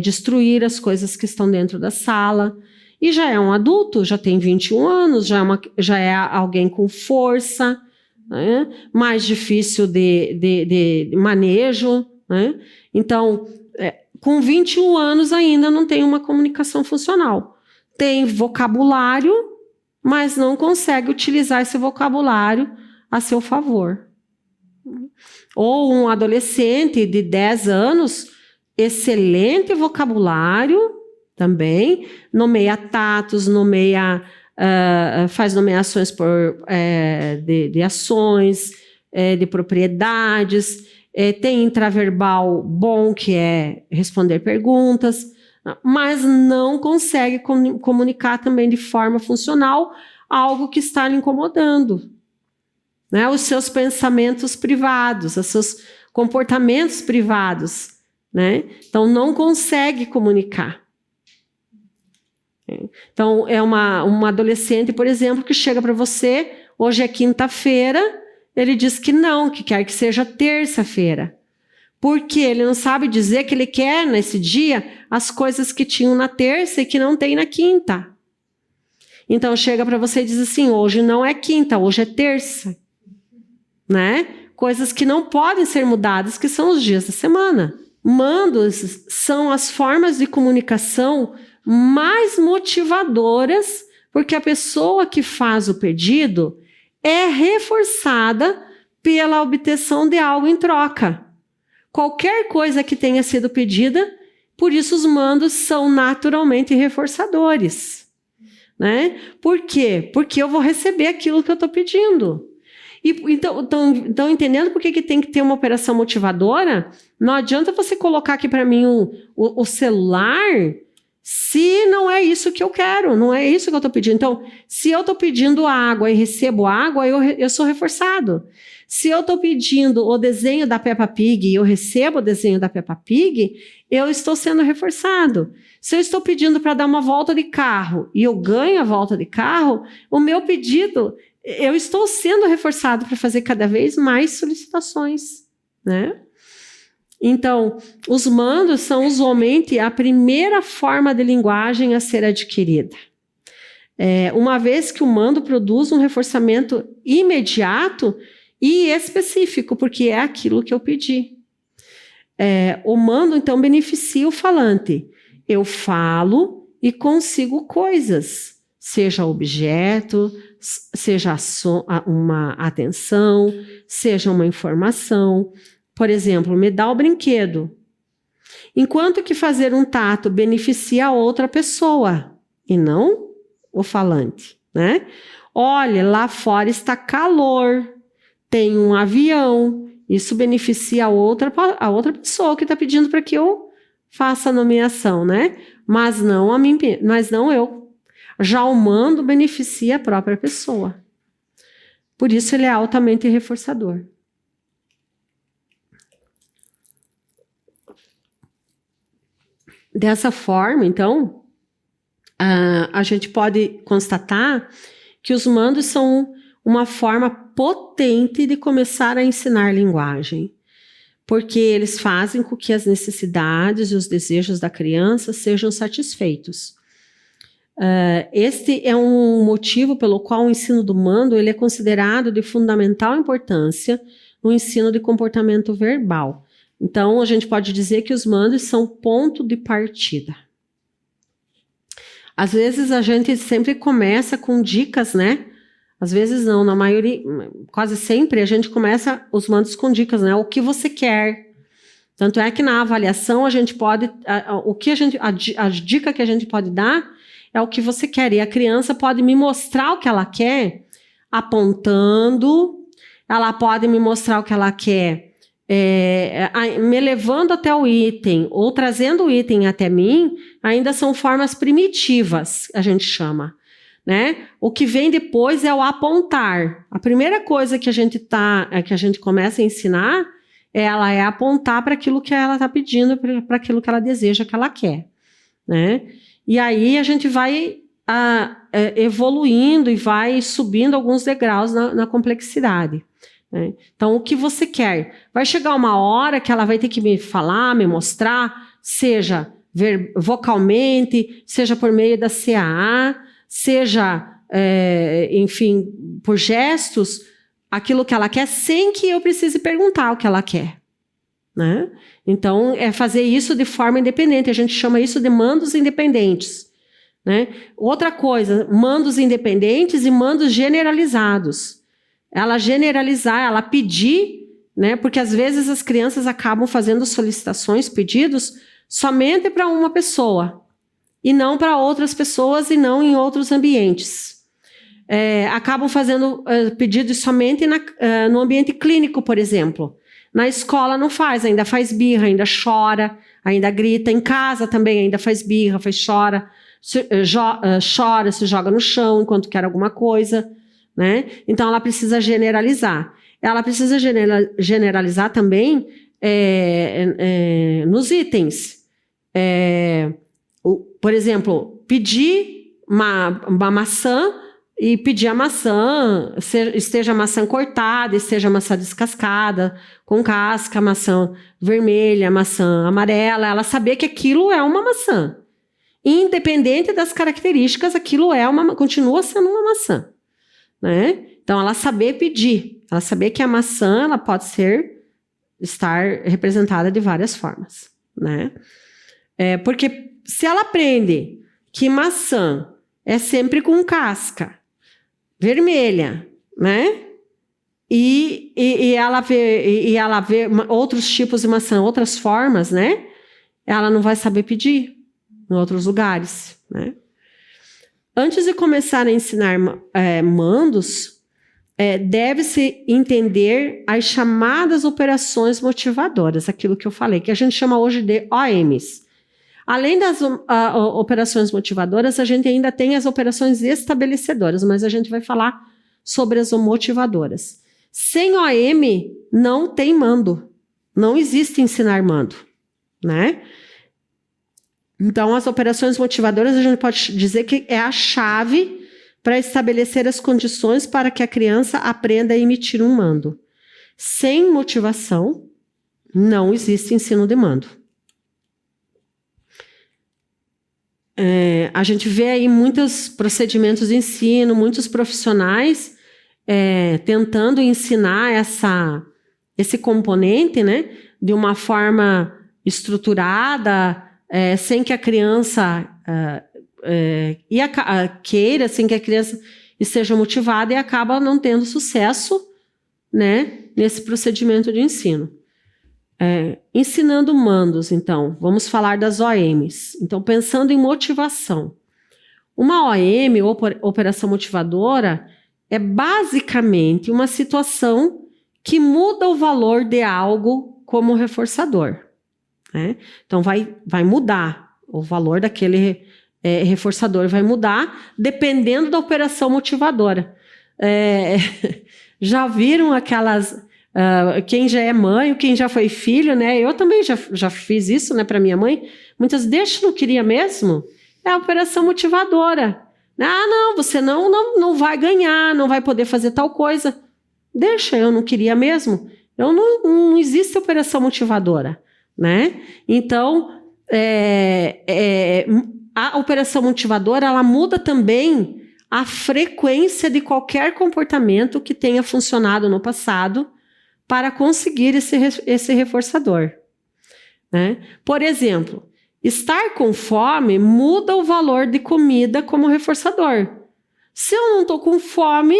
S2: destruir as coisas que estão dentro da sala. E já é um adulto, já tem 21 anos, já é alguém com força, né? Mais difícil de manejo, né? Então, com 21 anos ainda não tem uma comunicação funcional. Tem vocabulário, mas não consegue utilizar esse vocabulário a seu favor. Ou um adolescente de 10 anos, excelente vocabulário também, nomeia tatos, faz nomeações de ações, de propriedades, tem intraverbal bom, que é responder perguntas, mas não consegue comunicar também de forma funcional algo que está lhe incomodando, né? Os seus pensamentos privados, os seus comportamentos privados, né? Então, não consegue comunicar. Então, é uma adolescente, por exemplo, que chega para você, hoje é quinta-feira, ele diz que não, que quer que seja terça-feira. Porque ele não sabe dizer que ele quer, nesse dia, as coisas que tinham na terça e que não tem na quinta. Então chega para você e diz assim: hoje não é quinta, hoje é terça, né? Coisas que não podem ser mudadas, que são os dias da semana. Mandos são as formas de comunicação mais motivadoras, porque a pessoa que faz o pedido é reforçada pela obtenção de algo em troca. Qualquer coisa que tenha sido pedida, por isso os mandos são naturalmente reforçadores, né? Por quê? Porque eu vou receber aquilo que eu estou pedindo. E, então, entendendo por que tem que ter uma operação motivadora? Não adianta você colocar aqui para mim o celular se não é isso que eu quero, não é isso que eu estou pedindo. Então, se eu estou pedindo água e recebo água, eu sou reforçado. Se eu estou pedindo o desenho da Peppa Pig e eu recebo o desenho da Peppa Pig, eu estou sendo reforçado. Se eu estou pedindo para dar uma volta de carro e eu ganho a volta de carro, o meu pedido, eu estou sendo reforçado para fazer cada vez mais solicitações, né? Então, os mandos são usualmente a primeira forma de linguagem a ser adquirida. Uma vez que o mando produz um reforçamento imediato e específico, porque é aquilo que eu pedi. O mando, então, beneficia o falante. Eu falo e consigo coisas, seja objeto, seja uma atenção, seja uma informação. Por exemplo, me dá o brinquedo. Enquanto que fazer um tato beneficia a outra pessoa e não o falante, né? Olha, lá fora está calor, tem um avião. Isso beneficia a outra pessoa que está pedindo para que eu faça a nomeação, né? Mas não a mim, mas não eu. Já o mando beneficia a própria pessoa. Por isso ele é altamente reforçador. Dessa forma, então, a gente pode constatar que os mandos são uma forma potente de começar a ensinar linguagem, porque eles fazem com que as necessidades e os desejos da criança sejam satisfeitos. Este é um motivo pelo qual o ensino do mando ele é considerado de fundamental importância no ensino de comportamento verbal. Então, a gente pode dizer que os mandos são ponto de partida. Às vezes, a gente sempre começa com dicas, né? Às vezes não, na maioria, quase sempre, a gente começa os mandos com dicas, né? O que você quer. Tanto é que na avaliação, a gente pode... A dica que a gente pode dar é o que você quer. E a criança pode me mostrar o que ela quer apontando, ela pode me mostrar o que ela quer me levando até o item ou trazendo o item até mim, ainda são formas primitivas, a gente chama, né? O que vem depois é o apontar. A primeira coisa que a gente começa a ensinar, ela é apontar para aquilo que ela está pedindo, para aquilo que ela deseja, que ela quer, né? E aí a gente vai evoluindo e vai subindo alguns degraus na complexidade. Então, o que você quer? Vai chegar uma hora que ela vai ter que me falar, me mostrar, seja vocalmente, seja por meio da CAA, seja, enfim, por gestos, aquilo que ela quer, sem que eu precise perguntar o que ela quer, né? Então, é fazer isso de forma independente. A gente chama isso de mandos independentes, né? Outra coisa, mandos independentes e mandos generalizados. Ela generalizar, ela pedir, né? Porque às vezes as crianças acabam fazendo solicitações, pedidos, somente para uma pessoa e não para outras pessoas e não em outros ambientes. Acabam fazendo pedidos somente no ambiente clínico, por exemplo. Na escola não faz, ainda faz birra, ainda chora, ainda grita. Em casa também ainda faz birra, chora, se joga no chão enquanto quer alguma coisa, né? Então, ela precisa generalizar. Ela precisa generalizar também nos itens. Por exemplo, pedir uma maçã e pedir a maçã, esteja a maçã cortada, esteja a maçã descascada, com casca, maçã vermelha, maçã amarela, ela saber que aquilo é uma maçã. independente das características, aquilo continua sendo uma maçã, né? Então, ela saber pedir, ela saber que a maçã ela pode estar representada de várias formas, né? Porque se ela aprende que maçã é sempre com casca vermelha, né? E ela vê outros tipos de maçã, outras formas, né? Ela não vai saber pedir em outros lugares, né? Antes de começar a ensinar mandos, deve-se entender as chamadas operações motivadoras, aquilo que eu falei, que a gente chama hoje de OMs. Além das operações motivadoras, a gente ainda tem as operações estabelecedoras, mas a gente vai falar sobre as motivadoras. Sem OM, não tem mando. Não existe ensinar mando, né? Então, as operações motivadoras, a gente pode dizer que é a chave para estabelecer as condições para que a criança aprenda a emitir um mando. Sem motivação, não existe ensino de mando. A gente vê aí muitos procedimentos de ensino, muitos profissionais tentando ensinar esse componente, né, de uma forma estruturada, sem que a criança queira, sem que a criança esteja motivada, e acaba não tendo sucesso, né, nesse procedimento de ensino. Ensinando mandos, então, vamos falar das OMs. Então, pensando em motivação. Uma OM, operação motivadora, é basicamente uma situação que muda o valor de algo como reforçador, né? Então, vai mudar o valor daquele reforçador, vai mudar dependendo da operação motivadora. Já viram aquelas... quem já é mãe, quem já foi filho, né? Eu também já fiz isso, né, para minha mãe. Muitas vezes não queria mesmo. É a operação motivadora. Não, você não vai ganhar, não vai poder fazer tal coisa. Deixa, eu não queria mesmo. Não existe operação motivadora, né? Então, a operação motivadora, ela muda também a frequência de qualquer comportamento que tenha funcionado no passado para conseguir esse reforçador, né? Por exemplo, estar com fome muda o valor de comida como reforçador. Se eu não estou com fome,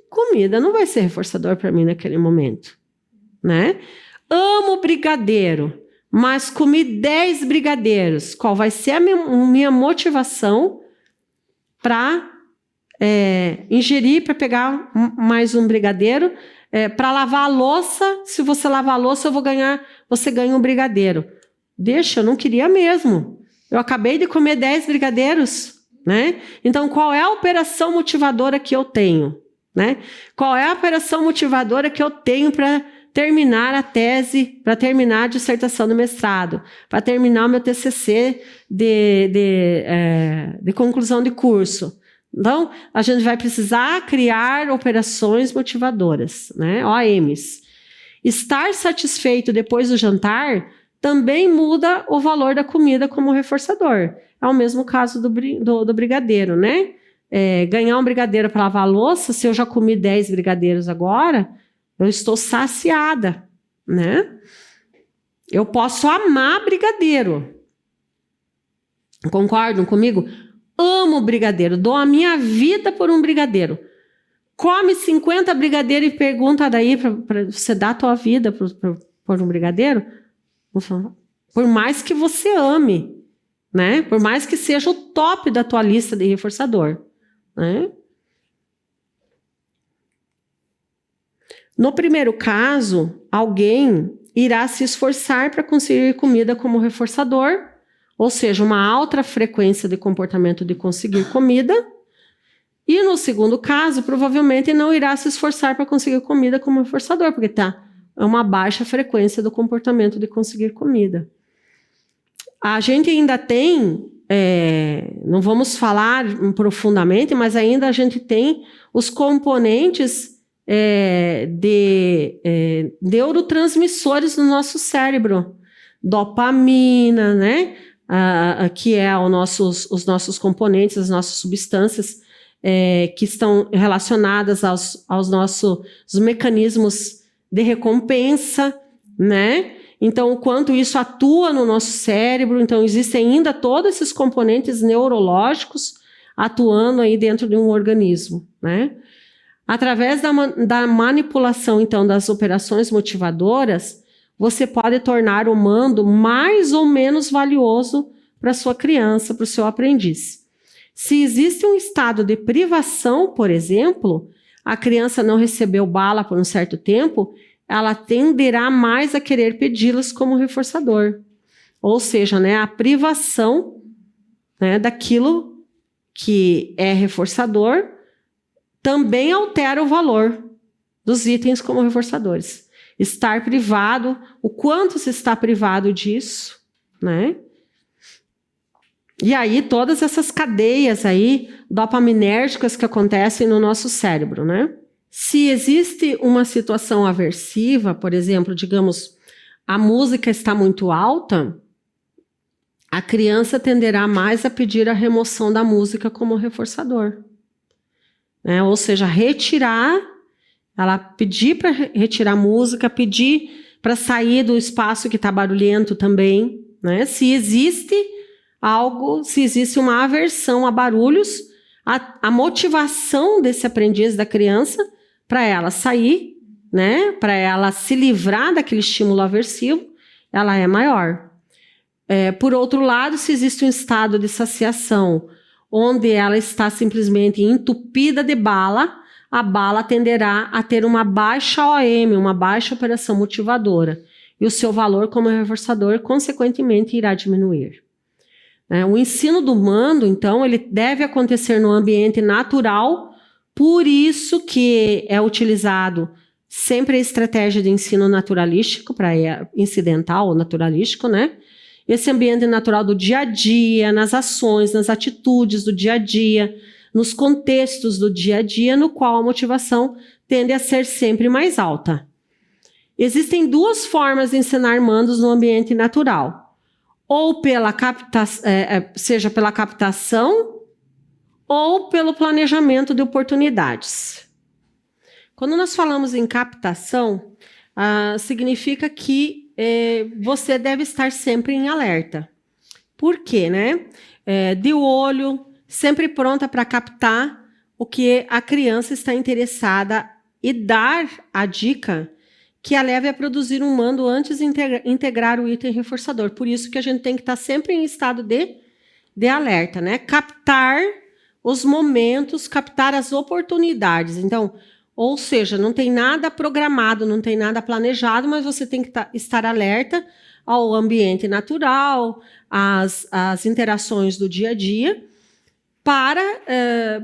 S2: comida não vai ser reforçador para mim naquele momento, né? Amo brigadeiro, mas comi 10 brigadeiros. Qual vai ser a minha motivação para ingerir, para pegar mais um brigadeiro? Para lavar a louça, se você lavar a louça, você ganha um brigadeiro. Deixa, eu não queria mesmo. Eu acabei de comer 10 brigadeiros, né? Então, qual é a operação motivadora que eu tenho, né? Qual é a operação motivadora que eu tenho para terminar a tese, para terminar a dissertação do mestrado, para terminar o meu TCC de conclusão de curso? Então, a gente vai precisar criar operações motivadoras, né? OMs. Estar satisfeito depois do jantar também muda o valor da comida como reforçador. É o mesmo caso do brigadeiro, né? Ganhar um brigadeiro para lavar a louça, se eu já comi 10 brigadeiros agora, eu estou saciada, né? Eu posso amar brigadeiro. Concordam comigo? Amo brigadeiro, dou a minha vida por um brigadeiro. Come 50 brigadeiros e pergunta daí para você dar a tua vida por um brigadeiro? Por mais que você ame, né? Por mais que seja o top da tua lista de reforçador, né? No primeiro caso, alguém irá se esforçar para conseguir comida como reforçador, ou seja, uma alta frequência de comportamento de conseguir comida. E no segundo caso, provavelmente não irá se esforçar para conseguir comida como reforçador, porque é uma baixa frequência do comportamento de conseguir comida. A gente ainda tem, não vamos falar profundamente, mas ainda a gente tem os componentes de neurotransmissores no nosso cérebro. Dopamina, né? que é os nossos componentes, as nossas substâncias que estão relacionadas aos nossos mecanismos de recompensa, né? Então, o quanto isso atua no nosso cérebro. Então, existem ainda todos esses componentes neurológicos atuando aí dentro de um organismo, né? Através da manipulação, então, das operações motivadoras, você pode tornar o mando mais ou menos valioso para a sua criança, para o seu aprendiz. Se existe um estado de privação, por exemplo, a criança não recebeu bala por um certo tempo, ela tenderá mais a querer pedi-las como reforçador. Ou seja, né, a privação, né, daquilo que é reforçador também altera o valor dos itens como reforçadores. Estar privado, o quanto se está privado disso, né? E aí, todas essas cadeias aí dopaminérgicas que acontecem no nosso cérebro, né? Se existe uma situação aversiva, por exemplo, digamos, a música está muito alta, a criança tenderá mais a pedir a remoção da música como reforçador, né? Ou seja, ela pedir para retirar a música, pedir para sair do espaço que está barulhento também, né? Se existe uma aversão a barulhos, a motivação desse aprendiz da criança para ela sair, né? Para ela se livrar daquele estímulo aversivo, ela é maior. Por outro lado, se existe um estado de saciação onde ela está simplesmente entupida de bala, a bala tenderá a ter uma baixa OM, uma baixa operação motivadora, e o seu valor como reforçador, consequentemente, irá diminuir. O ensino do mando, então, ele deve acontecer no ambiente natural, por isso que é utilizado sempre a estratégia de ensino naturalístico, para incidental ou naturalístico, né? Esse ambiente natural do dia a dia, nas ações, nas atitudes do dia a dia, nos contextos do dia a dia, no qual a motivação tende a ser sempre mais alta. Existem duas formas de ensinar mandos no ambiente natural. Ou seja pela captação, ou pelo planejamento de oportunidades. Quando nós falamos em captação, significa que você deve estar sempre em alerta. Por quê, né? De olho, sempre pronta para captar o que a criança está interessada e dar a dica que a leve a produzir um mando antes de integrar o item reforçador. Por isso que a gente tem que estar sempre em estado de alerta, né? Captar os momentos, captar as oportunidades. Então, ou seja, não tem nada programado, não tem nada planejado, mas você tem que estar alerta ao ambiente natural, às interações do dia a dia, para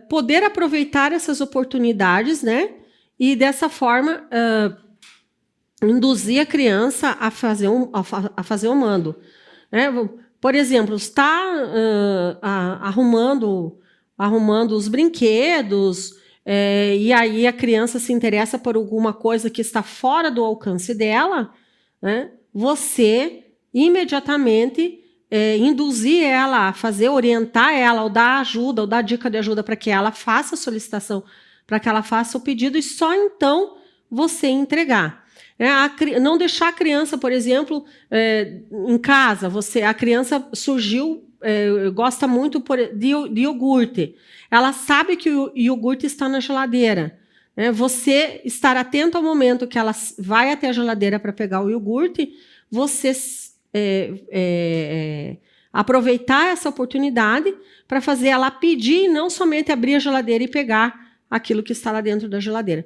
S2: poder aproveitar essas oportunidades, né? E dessa forma induzir a criança a fazer o mando, né? Por exemplo, está arrumando os brinquedos, e aí a criança se interessa por alguma coisa que está fora do alcance dela, né? Você imediatamente induzir ela a fazer, orientar ela, ou dar ajuda, ou dar dica de ajuda para que ela faça a solicitação, para que ela faça o pedido, e só então você entregar. Não deixar a criança, por exemplo, em casa, a criança gosta muito de iogurte. Ela sabe que o iogurte está na geladeira. Você estar atento ao momento que ela vai até a geladeira para pegar o iogurte, você aproveitar essa oportunidade para fazer ela pedir e não somente abrir a geladeira e pegar aquilo que está lá dentro da geladeira.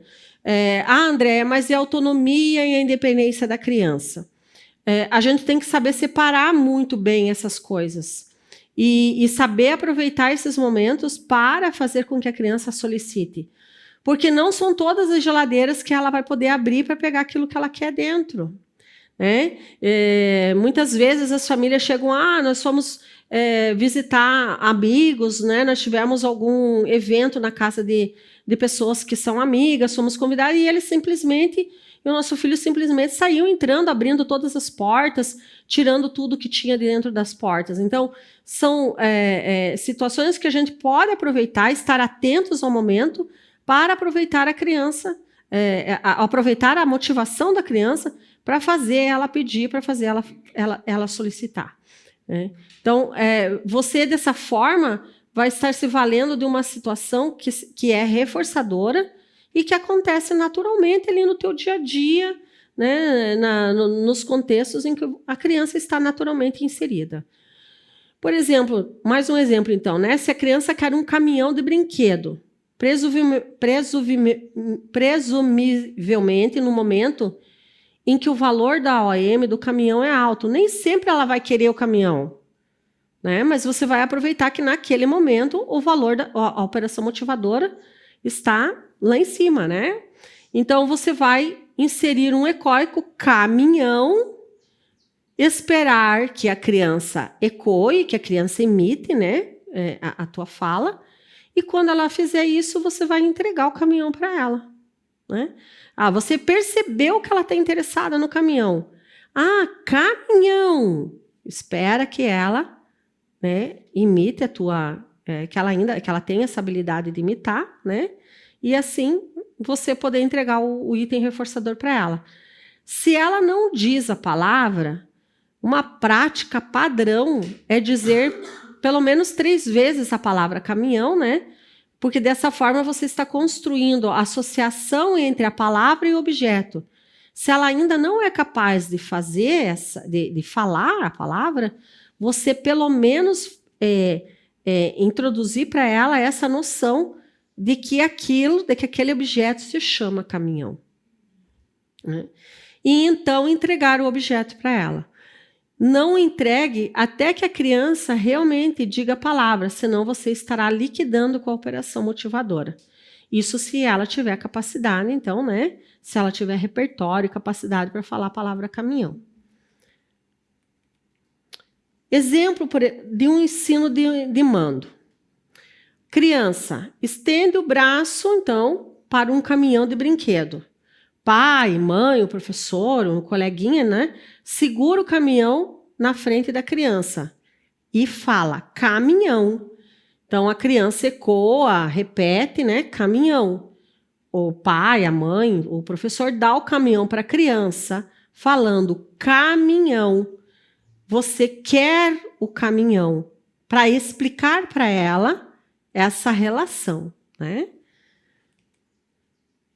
S2: André, mas é a autonomia e a independência da criança. A gente tem que saber separar muito bem essas coisas e saber aproveitar esses momentos para fazer com que a criança solicite. Porque não são todas as geladeiras que ela vai poder abrir para pegar aquilo que ela quer dentro, né? Muitas vezes as famílias chegam, nós fomos visitar amigos, né? Nós tivemos algum evento na casa de pessoas que são amigas, fomos convidados, e eles simplesmente e o nosso filho simplesmente saiu entrando, abrindo todas as portas, tirando tudo que tinha dentro das portas. Então, são situações que a gente pode aproveitar, estar atentos ao momento para aproveitar a criança, aproveitar a motivação da criança para fazer ela pedir, para fazer ela solicitar. Né? Então, você, dessa forma, vai estar se valendo de uma situação que é reforçadora e que acontece naturalmente ali no teu dia a dia, né? Nos contextos em que a criança está naturalmente inserida. Por exemplo, mais um exemplo, então, né? Se a criança quer um caminhão de brinquedo, presumivelmente no momento em que o valor da OM do caminhão é alto, nem sempre ela vai querer o caminhão, né? Mas você vai aproveitar que naquele momento o valor a operação motivadora está lá em cima, né? Então você vai inserir um ecoico caminhão, esperar que a criança ecoe, que a criança imite, né? A tua fala. E quando ela fizer isso, você vai entregar o caminhão para ela, né? Você percebeu que ela está interessada no caminhão. Caminhão! Espera que ela, né, imite a tua... que ela tenha essa habilidade de imitar, né? E assim, você poder entregar o item reforçador para ela. Se ela não diz a palavra, uma prática padrão é dizer pelo menos 3 vezes a palavra caminhão, né? Porque dessa forma você está construindo a associação entre a palavra e o objeto. Se ela ainda não é capaz de fazer de falar a palavra, você pelo menos introduzir para ela essa noção de que aquele objeto se chama caminhão, né? E então entregar o objeto para ela. Não entregue até que a criança realmente diga a palavra, senão você estará liquidando com a operação motivadora. Isso se ela tiver capacidade, então, né? Se ela tiver repertório e capacidade para falar a palavra caminhão. Exemplo de um ensino de mando. Criança, estende o braço, então, para um caminhão de brinquedo. Pai, mãe, o professor, um coleguinha, né? Segura o caminhão na frente da criança e fala caminhão. Então a criança ecoa, repete, né? Caminhão. O pai, a mãe, o professor dá o caminhão para a criança, falando caminhão. Você quer o caminhão, para explicar para ela essa relação, né?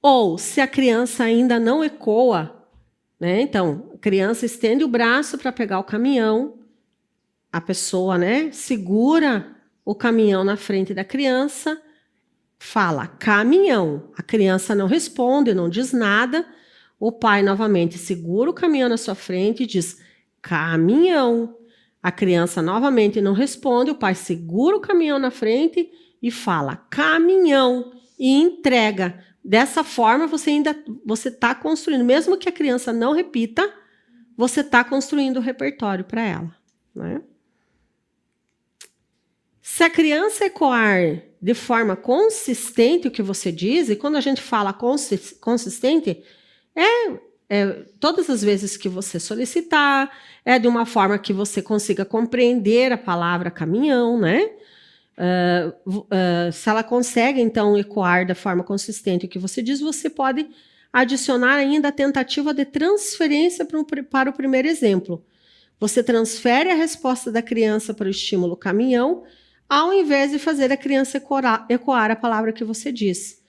S2: Ou, se a criança ainda não ecoa, né? Então, a criança estende o braço para pegar o caminhão, a pessoa, né, segura o caminhão na frente da criança, fala caminhão. A criança não responde, não diz nada. O pai novamente segura o caminhão na sua frente e diz caminhão. A criança novamente não responde, o pai segura o caminhão na frente e fala caminhão e entrega. Dessa forma, você está construindo, mesmo que a criança não repita, você está construindo o repertório para ela, né? Se a criança ecoar de forma consistente o que você diz, e quando a gente fala consistente, todas as vezes que você solicitar, de uma forma que você consiga compreender a palavra caminhão, né? Se ela consegue, então, ecoar da forma consistente o que você diz, você pode adicionar ainda a tentativa de transferência para o primeiro exemplo. Você transfere a resposta da criança para o estímulo caminhão, ao invés de fazer a criança ecoar a palavra que você diz.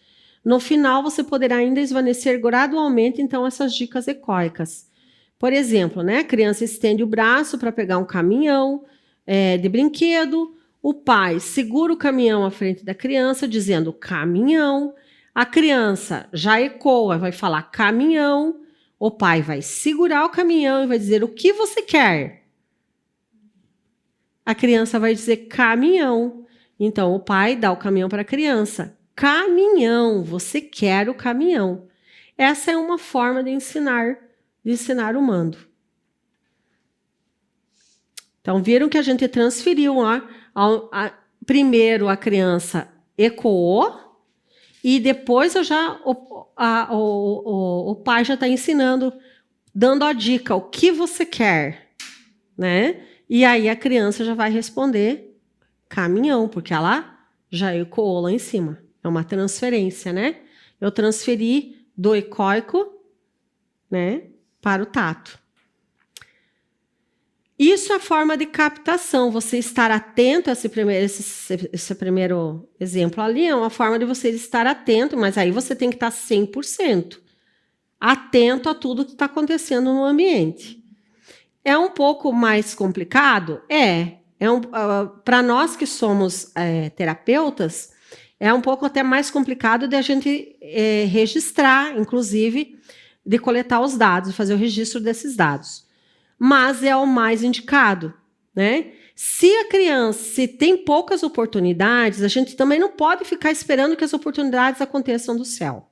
S2: No final, você poderá ainda esvanecer gradualmente, então, essas dicas ecoicas. Por exemplo, né, a criança estende o braço para pegar um caminhão de brinquedo. O pai segura o caminhão à frente da criança, dizendo caminhão. A criança já ecoa, vai falar caminhão. O pai vai segurar o caminhão e vai dizer o que você quer. A criança vai dizer caminhão. Então, o pai dá o caminhão para a criança. Caminhão, você quer o caminhão. Essa é uma forma de ensinar o mando. Então, viram que a gente transferiu primeiro a criança ecoou E depois o pai já está ensinando, dando a dica, o que você quer, né? E aí a criança já vai responder caminhão, porque ela já ecoou lá em cima. É uma transferência, né? Eu transferi do egóico, né, para o tato. Isso é forma de captação. Você estar atento a esse primeiro exemplo ali é uma forma de você estar atento, mas aí você tem que estar 100% atento a tudo que está acontecendo no ambiente. É um pouco mais complicado? Para nós que somos terapeutas, é um pouco até mais complicado de a gente registrar, inclusive, de coletar os dados, fazer o registro desses dados. Mas é o mais indicado, né? Se a criança tem poucas oportunidades, a gente também não pode ficar esperando que as oportunidades aconteçam do céu.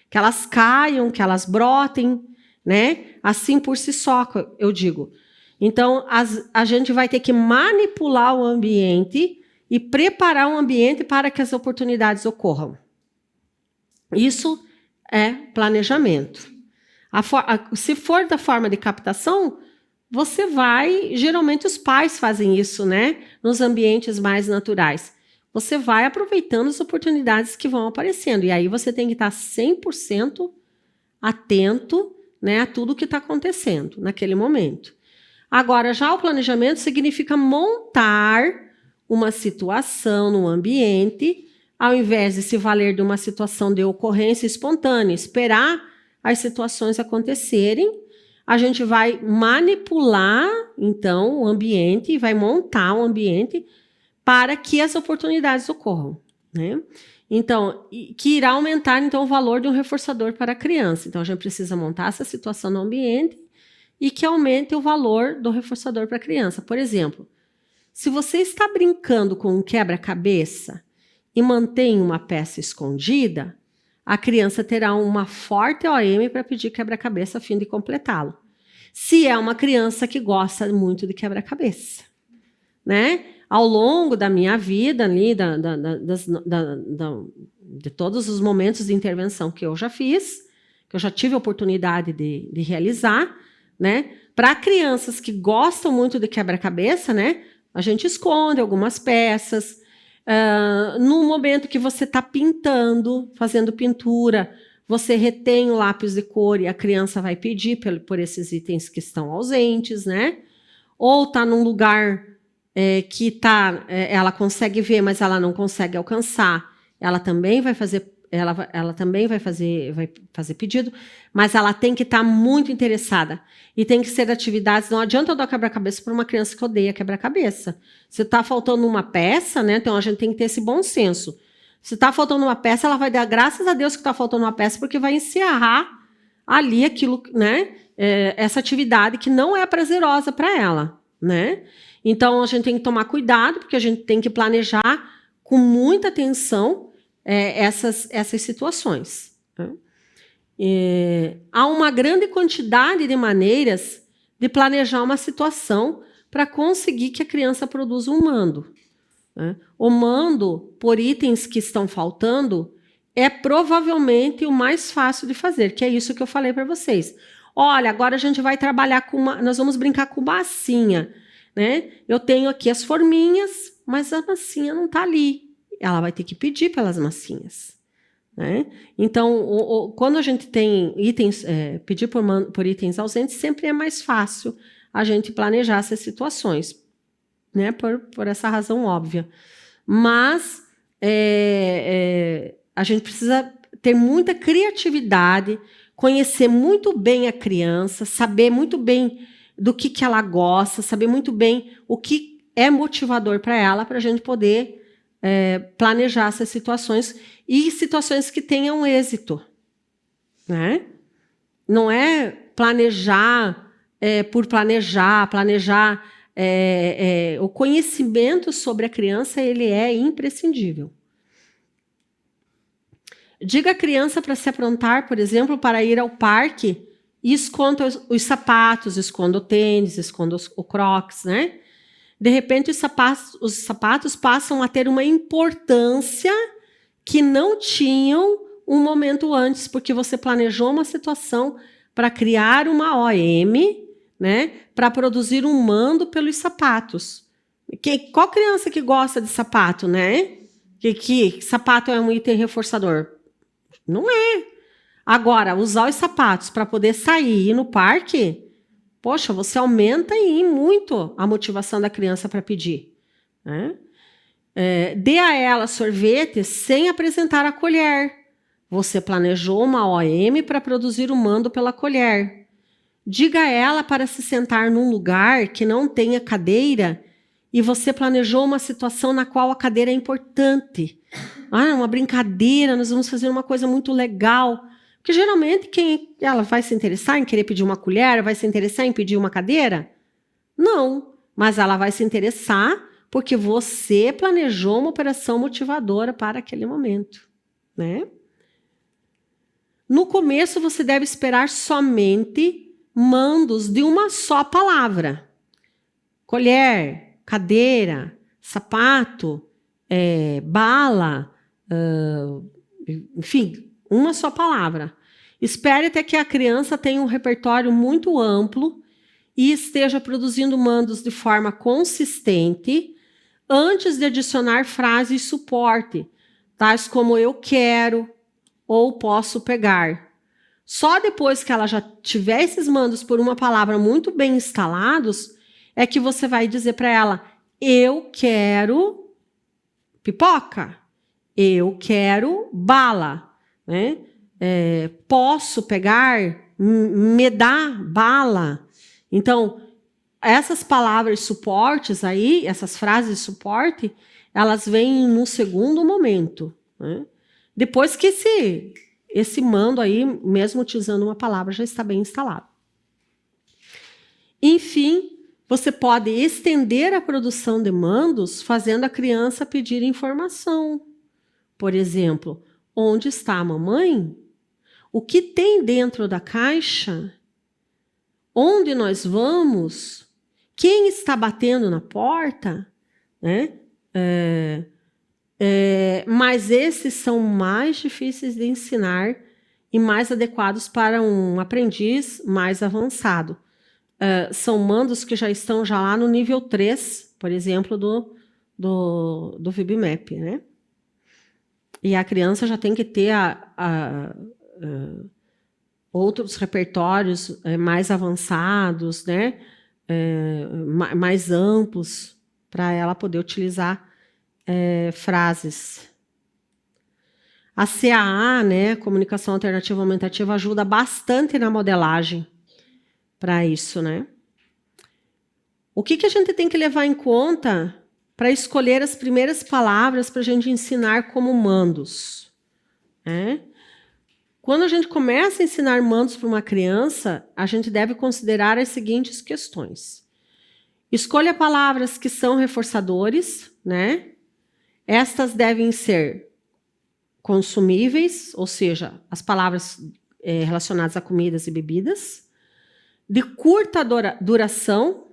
S2: Que elas caiam, que elas brotem, né? Assim por si só, eu digo. Então, a gente vai ter que manipular o ambiente e preparar o ambiente para que as oportunidades ocorram. Isso é planejamento. Se for da forma de captação, você vai... Geralmente os pais fazem isso, né? Nos ambientes mais naturais. Você vai aproveitando as oportunidades que vão aparecendo. E aí você tem que estar 100% atento, né, a tudo que está acontecendo naquele momento. Agora, já o planejamento significa montar uma situação no ambiente, ao invés de se valer de uma situação de ocorrência espontânea, esperar as situações acontecerem, a gente vai manipular, então, o ambiente e vai montar o ambiente para que as oportunidades ocorram, né? Então, que irá aumentar, então, o valor de um reforçador para a criança. Então, a gente precisa montar essa situação no ambiente e que aumente o valor do reforçador para a criança. Por exemplo, se você está brincando com um quebra-cabeça e mantém uma peça escondida, a criança terá uma forte OM para pedir quebra-cabeça a fim de completá-lo. Se é uma criança que gosta muito de quebra-cabeça, né? Ao longo da minha vida, ali, de todos os momentos de intervenção que eu já fiz, que eu já tive a oportunidade de realizar, né? Para crianças que gostam muito de quebra-cabeça, né? A gente esconde algumas peças. No momento que você está pintando, fazendo pintura, você retém o lápis de cor e a criança vai pedir por esses itens que estão ausentes, né? Ou está num lugar que ela consegue ver, mas ela não consegue alcançar. Ela também vai fazer, ela também vai fazer pedido, mas ela tem que estar muito interessada. E tem que ser atividades. Não adianta eu dar quebra-cabeça para uma criança que odeia quebra-cabeça. Se está faltando uma peça, né? Então a gente tem que ter esse bom senso. Se está faltando uma peça, ela vai dar graças a Deus que está faltando uma peça, porque vai encerrar ali aquilo, né? Essa atividade que não é prazerosa para ela, né? Então a gente tem que tomar cuidado, porque a gente tem que planejar com muita atenção essas situações. Né? Há uma grande quantidade de maneiras de planejar uma situação para conseguir que a criança produza um mando. Né? O mando por itens que estão faltando é provavelmente o mais fácil de fazer, que é isso que eu falei para vocês. Olha, agora a gente vai trabalhar nós vamos brincar com massinha, né? Eu tenho aqui as forminhas, mas a massinha não está ali. Ela vai ter que pedir pelas massinhas, né? Então, quando a gente tem itens, pedir por itens ausentes, sempre é mais fácil a gente planejar essas situações, né? Por essa razão óbvia. Mas a gente precisa ter muita criatividade, conhecer muito bem a criança, saber muito bem do que ela gosta, saber muito bem o que é motivador para ela, para a gente poder planejar essas situações e situações que tenham êxito, né? Não é planejar por planejar. O conhecimento sobre a criança ele é imprescindível. Diga à criança para se aprontar, por exemplo, para ir ao parque e esconda os sapatos, esconda o tênis, esconda o crocs, né? De repente, os sapatos passam a ter uma importância que não tinham um momento antes, porque você planejou uma situação para criar uma OM, né, para produzir um mando pelos sapatos. Qual criança que gosta de sapato, né? Que sapato é um item reforçador? Não é. Agora, usar os sapatos para poder sair e ir no parque, poxa, você aumenta aí muito a motivação da criança para pedir, né? Dê a ela sorvete sem apresentar a colher. Você planejou uma OM para produzir o mando pela colher. Diga a ela para se sentar num lugar que não tenha cadeira e você planejou uma situação na qual a cadeira é importante. Uma brincadeira, nós vamos fazer uma coisa muito legal. Porque geralmente ela vai se interessar em querer pedir uma colher, vai se interessar em pedir uma cadeira? Não, mas ela vai se interessar porque você planejou uma operação motivadora para aquele momento, né? No começo, você deve esperar somente mandos de uma só palavra. Colher, cadeira, sapato, bala, enfim, uma só palavra. Espere até que a criança tenha um repertório muito amplo e esteja produzindo mandos de forma consistente antes de adicionar frases suporte, tais como eu quero ou posso pegar. Só depois que ela já tiver esses mandos por uma palavra muito bem instalados, é que você vai dizer para ela, eu quero pipoca, eu quero bala, né? Posso pegar, me dá bala. Então, essas palavras suportes aí, essas frases de suporte, elas vêm no segundo momento, né? Depois que esse mando aí, mesmo utilizando uma palavra, já está bem instalado. Enfim, você pode estender a produção de mandos fazendo a criança pedir informação. Por exemplo, onde está a mamãe? O que tem dentro da caixa? Onde nós vamos? Quem está batendo na porta? Né? Mas esses são mais difíceis de ensinar e mais adequados para um aprendiz mais avançado. São mandos que já estão lá no nível 3, por exemplo, do VibMap, né? E a criança já tem que ter outros repertórios mais avançados, né? Mais amplos, para ela poder utilizar frases. A CAA, né, Comunicação Alternativa Aumentativa, ajuda bastante na modelagem para isso, né? O que a gente tem que levar em conta para escolher as primeiras palavras para a gente ensinar como mandos, né? Quando a gente começa a ensinar mandos para uma criança, a gente deve considerar as seguintes questões. Escolha palavras que são reforçadores, né? Estas devem ser consumíveis, ou seja, as palavras relacionadas a comidas e bebidas, de curta duração,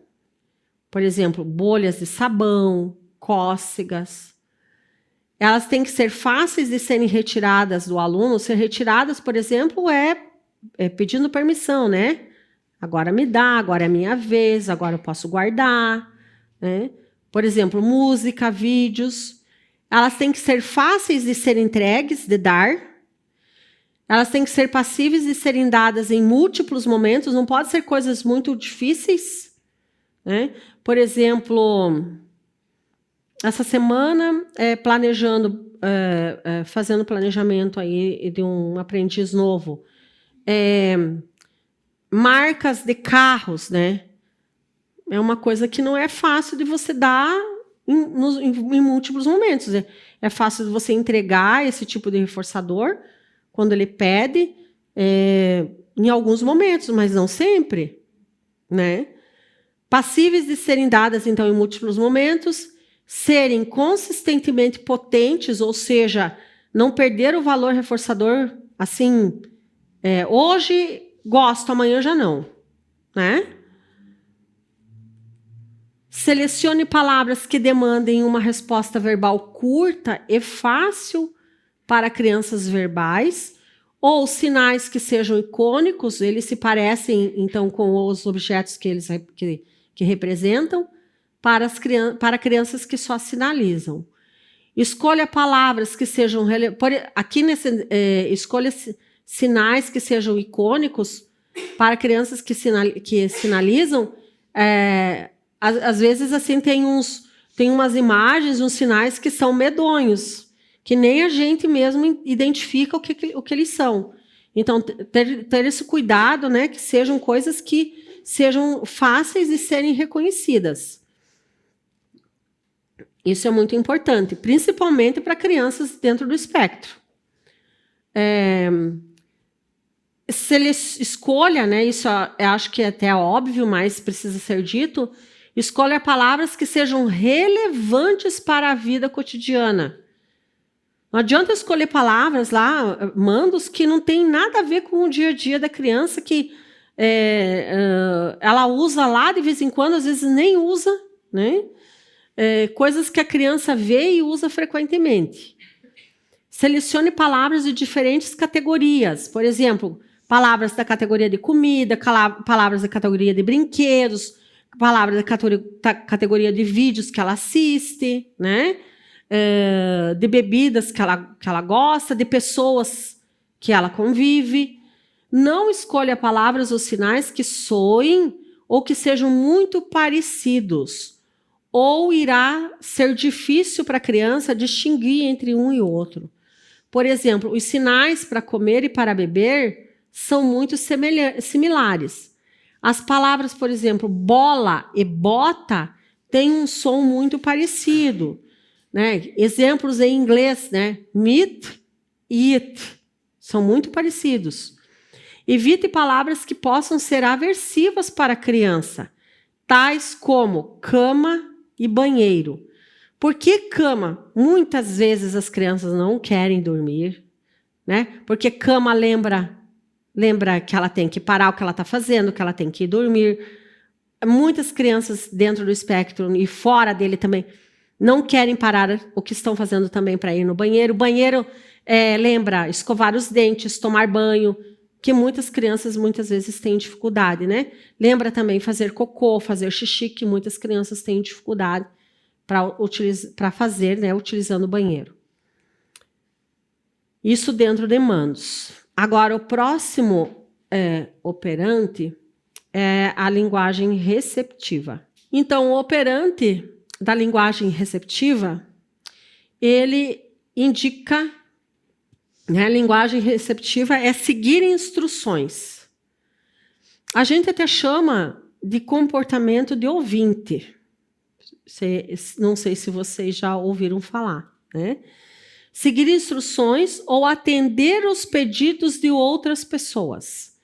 S2: por exemplo, bolhas de sabão, cócegas. Elas têm que ser fáceis de serem retiradas do aluno. Ser retiradas, por exemplo, pedindo permissão, né? Agora me dá, agora é a minha vez, agora eu posso guardar, né? Por exemplo, música, vídeos. Elas têm que ser fáceis de ser entregues, de dar. Elas têm que ser passíveis de serem dadas em múltiplos momentos. Não pode ser coisas muito difíceis, né? Por exemplo, essa semana, fazendo planejamento aí de um aprendiz novo, marcas de carros, né? É uma coisa que não é fácil de você dar em múltiplos momentos. É fácil de você entregar esse tipo de reforçador quando ele pede, em alguns momentos, mas não sempre, né? Passíveis de serem dadas, então, em múltiplos momentos, serem consistentemente potentes, ou seja, não perder o valor reforçador, assim, hoje gosto, amanhã já não, né? Selecione palavras que demandem uma resposta verbal curta e fácil para crianças verbais, ou sinais que sejam icônicos, eles se parecem, então, com os objetos que representam, para crianças que só sinalizam. Escolha palavras que sejam... Aqui, escolha sinais que sejam icônicos para crianças que sinalizam. Às vezes, assim, tem umas imagens, uns sinais que são medonhos, que nem a gente mesmo identifica o que eles são. Então, ter esse cuidado, né, que sejam coisas que sejam fáceis de serem reconhecidas. Isso é muito importante, principalmente para crianças dentro do espectro. Se ele escolha, né, isso eu acho que é até óbvio, mas precisa ser dito, escolha palavras que sejam relevantes para a vida cotidiana. Não adianta escolher palavras lá, mandos, que não tem nada a ver com o dia a dia da criança, que ela usa lá de vez em quando, às vezes nem usa, né? Coisas que a criança vê e usa frequentemente. Selecione palavras de diferentes categorias. Por exemplo, palavras da categoria de comida, palavras da categoria de brinquedos, palavras da categoria de vídeos que ela assiste, né? De bebidas que ela gosta, de pessoas que ela convive. Não escolha palavras ou sinais que soem ou que sejam muito parecidos, ou irá ser difícil para a criança distinguir entre um e outro. Por exemplo, os sinais para comer e para beber são muito similares. As palavras, por exemplo, bola e bota têm um som muito parecido, né? Exemplos em inglês, né? Meat e eat são muito parecidos. Evite palavras que possam ser aversivas para a criança, tais como cama e banheiro. Por que cama? Muitas vezes as crianças não querem dormir, né? Porque cama lembra que ela tem que parar o que ela está fazendo, que ela tem que ir dormir. Muitas crianças dentro do espectro e fora dele também não querem parar o que estão fazendo também para ir no banheiro. O banheiro lembra escovar os dentes, tomar banho, que muitas crianças muitas vezes têm dificuldade, né? Lembra também fazer cocô, fazer xixi, que muitas crianças têm dificuldade para fazer, né, utilizando o banheiro. Isso dentro de mandos. Agora, o próximo operante é a linguagem receptiva. Então, o operante da linguagem receptiva, ele indica, né, a linguagem receptiva é seguir instruções. A gente até chama de comportamento de ouvinte. Não sei se vocês já ouviram falar, né? Seguir instruções ou atender os pedidos de outras pessoas.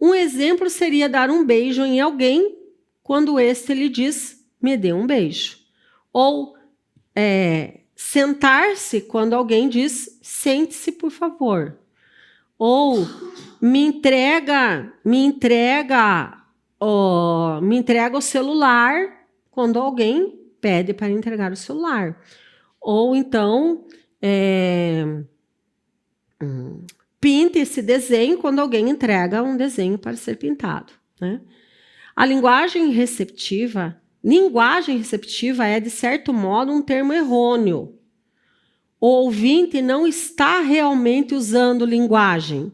S2: Um exemplo seria dar um beijo em alguém quando este lhe diz, me dê um beijo. Ou sentar-se quando alguém diz, sente-se, por favor. Ou me entrega o celular quando alguém pede para entregar o celular. Ou então, pinte esse desenho quando alguém entrega um desenho para ser pintado, né? A linguagem receptiva é, de certo modo, um termo errôneo. O ouvinte não está realmente usando linguagem,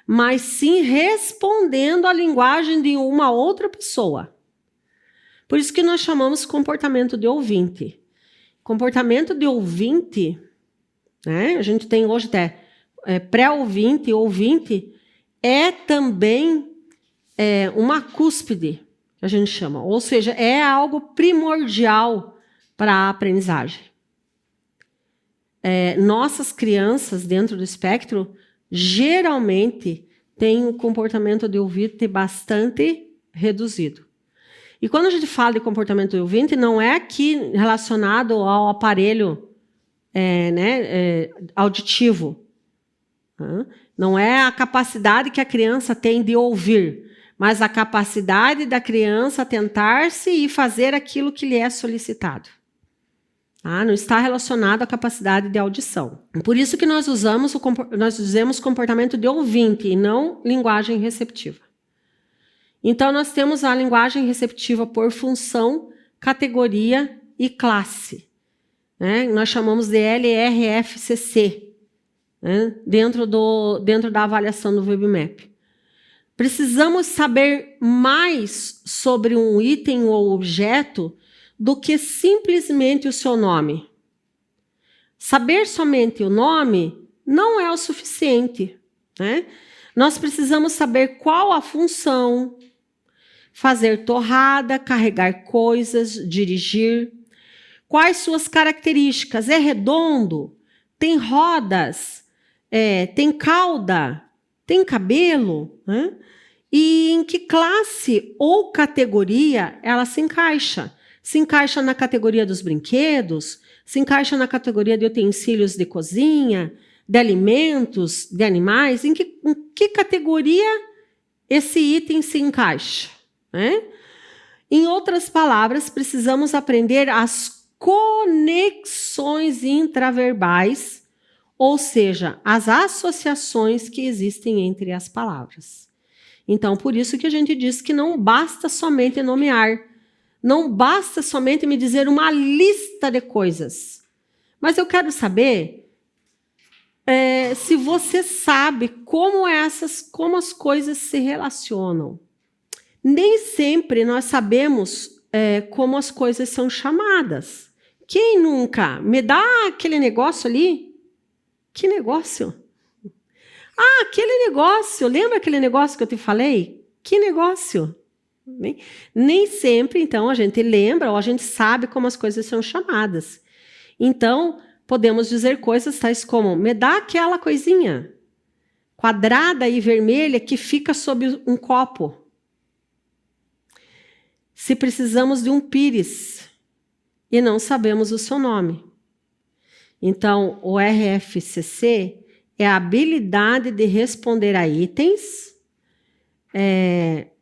S2: mas sim respondendo à linguagem de uma outra pessoa. Por isso que nós chamamos comportamento de ouvinte. Comportamento de ouvinte, né? A gente tem hoje até pré-ouvinte e ouvinte, é também uma cúspide, que a gente chama. Ou seja, é algo primordial para a aprendizagem. Nossas crianças dentro do espectro, geralmente, têm um comportamento de ouvinte bastante reduzido. E quando a gente fala de comportamento de ouvinte, não é aqui relacionado ao aparelho auditivo. Não é a capacidade que a criança tem de ouvir, mas a capacidade da criança tentar-se e fazer aquilo que lhe é solicitado. Tá? Não está relacionado à capacidade de audição. Por isso que nós dizemos comportamento de ouvinte e não linguagem receptiva. Então, nós temos a linguagem receptiva por função, categoria e classe. Né? Nós chamamos de LRFCC, né? dentro da avaliação do VB-MAP. Precisamos saber mais sobre um item ou objeto do que simplesmente o seu nome. Saber somente o nome não é o suficiente. Né? Nós precisamos saber qual a função, fazer torrada, carregar coisas, dirigir. Quais suas características? É redondo? Tem rodas? Tem cauda? Tem cabelo? Né? E em que classe ou categoria ela se encaixa? Se encaixa na categoria dos brinquedos? Se encaixa na categoria de utensílios de cozinha? De alimentos? De animais? Em que categoria esse item se encaixa? Né? Em outras palavras, precisamos aprender as conexões intraverbais, ou seja, as associações que existem entre as palavras. Então, por isso que a gente diz que não basta somente nomear, não basta somente me dizer uma lista de coisas. Mas eu quero saber se você sabe como as coisas se relacionam. Nem sempre nós sabemos como as coisas são chamadas. Quem nunca? Me dá aquele negócio ali? Que negócio? Ah, aquele negócio. Lembra aquele negócio que eu te falei? Que negócio? Nem sempre, então, a gente lembra ou a gente sabe como as coisas são chamadas. Então, podemos dizer coisas tais como: me dá aquela coisinha quadrada e vermelha que fica sob um copo. Se precisamos de um pires e não sabemos o seu nome. Então, o RFCC é a habilidade de responder a itens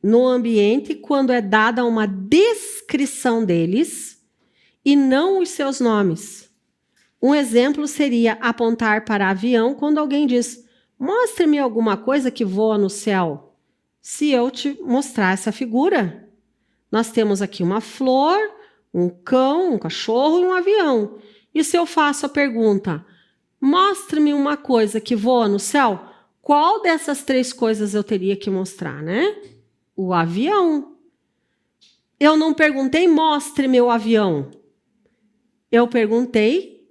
S2: no ambiente quando é dada uma descrição deles e não os seus nomes. Um exemplo seria apontar para avião quando alguém diz: mostre-me alguma coisa que voa no céu. Se eu te mostrar essa figura, nós temos aqui uma flor, um cão, um cachorro e um avião. E se eu faço a pergunta: mostre-me uma coisa que voa no céu, qual dessas três coisas eu teria que mostrar, né? O avião. Eu não perguntei: mostre-me o avião. Eu perguntei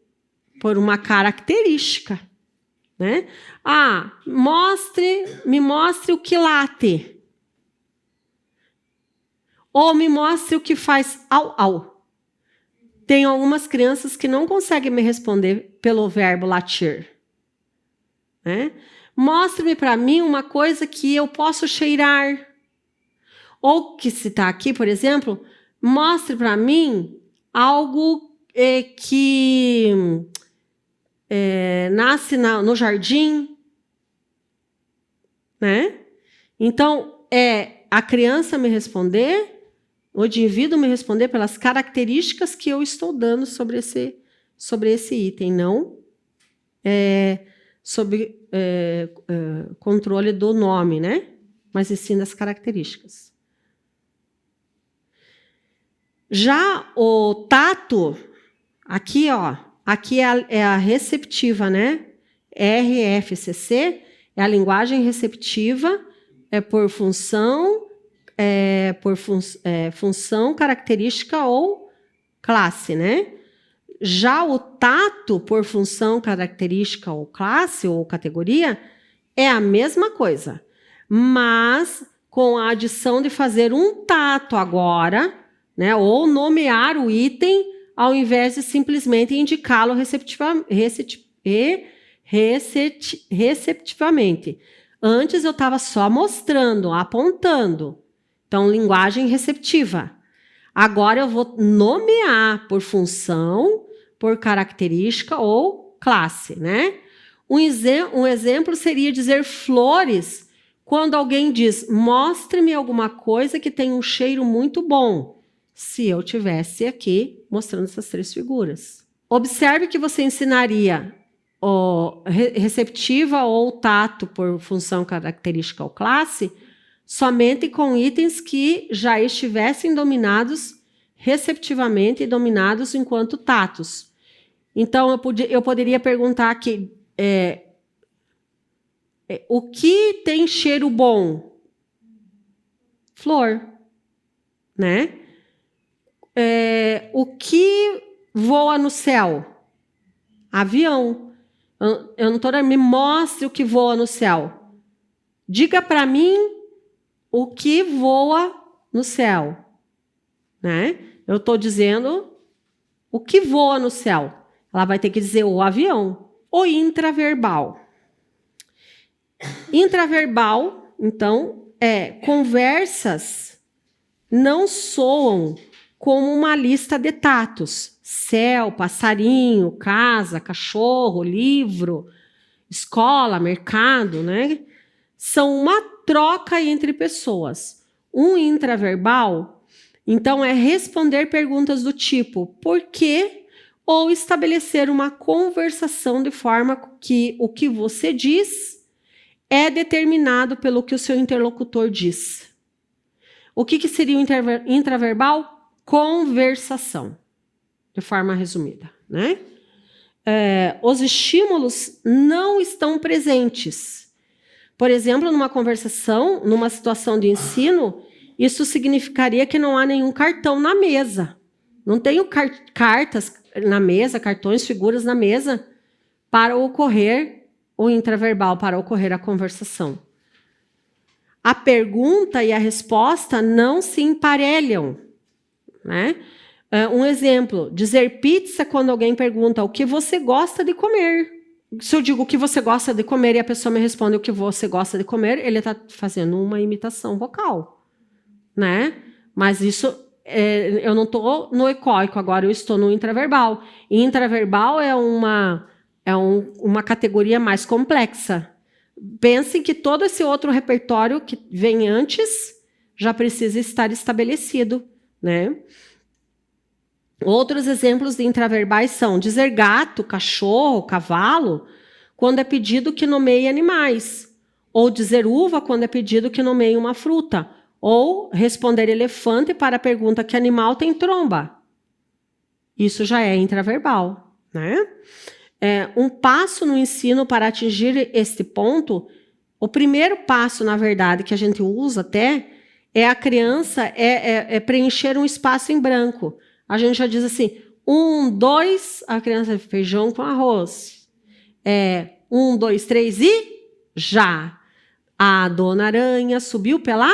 S2: por uma característica, né? Ah, me mostre o quilate. Ou me mostre o que faz au, au. Tem algumas crianças que não conseguem me responder pelo verbo latir. Né? Mostre-me para mim uma coisa que eu posso cheirar. Ou que, se está aqui, por exemplo, mostre para mim algo que nasce no jardim. Né? Então, a criança me responder, o indivíduo me responder pelas características que eu estou dando sobre esse item, não sob controle do nome, né? Mas sim das características. Já o tato, aqui é a receptiva, né? RFCC é a linguagem receptiva, por função, função, característica ou classe, né? Já o tato, por função, característica ou classe ou categoria, é a mesma coisa, mas com a adição de fazer um tato agora, né? Ou nomear o item ao invés de simplesmente indicá-lo receptivamente. Antes eu estava só mostrando, apontando. Então, linguagem receptiva. Agora eu vou nomear por função, por característica ou classe, né? Um exemplo seria dizer flores quando alguém diz: mostre-me alguma coisa que tem um cheiro muito bom. Se eu tivesse aqui mostrando essas três figuras, Observe que você ensinaria receptiva ou tato por função, característica ou classe somente com itens que já estivessem dominados receptivamente e dominados enquanto tatos. Então, eu poderia perguntar aqui, o que tem cheiro bom? Flor, né? O que voa no céu? Avião. Eu não estou dando, me mostre o que voa no céu. Diga para mim o que voa no céu, né? Eu estou dizendo o que voa no céu. Ela vai ter que dizer o avião. O intraverbal. Intraverbal, então, conversas não soam como uma lista de tatos. Céu, passarinho, casa, cachorro, livro, escola, mercado, né? São uma troca entre pessoas. Um intraverbal, então, é responder perguntas do tipo por quê? Ou estabelecer uma conversação de forma que o que você diz é determinado pelo que o seu interlocutor diz. O que seria o intraverbal? Conversação, de forma resumida, né? Os estímulos não estão presentes. Por exemplo, numa conversação, numa situação de ensino, isso significaria que não há nenhum cartão na mesa. Não tenho cartas na mesa, cartões, figuras na mesa para ocorrer o intraverbal, para ocorrer a conversação. A pergunta e a resposta não se emparelham, né? Um exemplo, dizer pizza quando alguém pergunta o que você gosta de comer. Se eu digo o que você gosta de comer e a pessoa me responde o que você gosta de comer, ele está fazendo uma imitação vocal, né? Mas isso, eu não estou no ecoico, agora eu estou no intraverbal. E intraverbal é uma categoria mais complexa. Pensem que todo esse outro repertório que vem antes já precisa estar estabelecido, né? Outros exemplos de intraverbais são dizer gato, cachorro, cavalo, quando é pedido que nomeie animais. Ou dizer uva quando é pedido que nomeie uma fruta. Ou responder elefante para a pergunta que animal tem tromba. Isso já é intraverbal, né? Um passo no ensino para atingir este ponto, o primeiro passo, na verdade, que a gente usa até, é a criança preencher um espaço em branco. A gente já diz assim, 1, 2, a criança feijão com arroz. 1, 2, 3 e já. A dona aranha subiu pela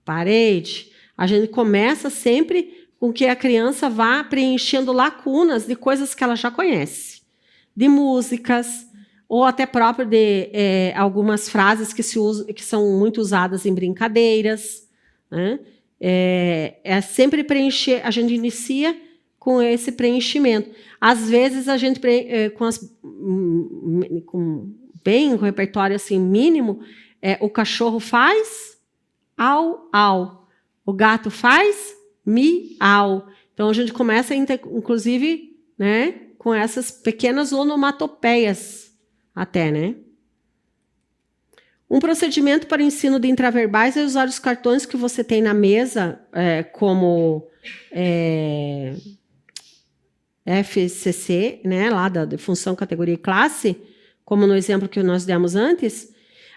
S2: parede. A gente começa sempre com que a criança vá preenchendo lacunas de coisas que ela já conhece. De músicas, ou até próprio de algumas frases que são muito usadas em brincadeiras, né? Sempre preencher, a gente inicia com esse preenchimento. Às vezes a gente com o repertório assim mínimo, o cachorro faz au au, o gato faz miau. Então a gente começa inclusive, né, com essas pequenas onomatopeias até, né? Um procedimento para o ensino de intraverbais é usar os cartões que você tem na mesa, como FCC, né, lá da função, categoria e classe, como no exemplo que nós demos antes.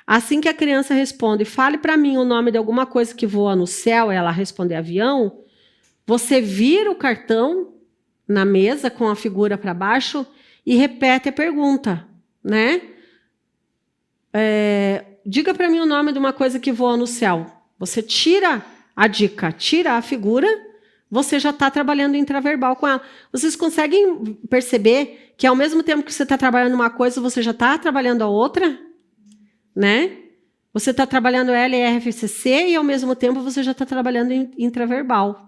S2: Assim que a criança responde, fale para mim o nome de alguma coisa que voa no céu, ela responde avião, você vira o cartão na mesa com a figura para baixo e repete a pergunta, né? Diga para mim o nome de uma coisa que voa no céu. Você tira a dica, tira a figura, você já está trabalhando intraverbal com ela. Vocês conseguem perceber que ao mesmo tempo que você está trabalhando uma coisa, você já está trabalhando a outra? Né? Você está trabalhando LRFCC e ao mesmo tempo você já está trabalhando intraverbal.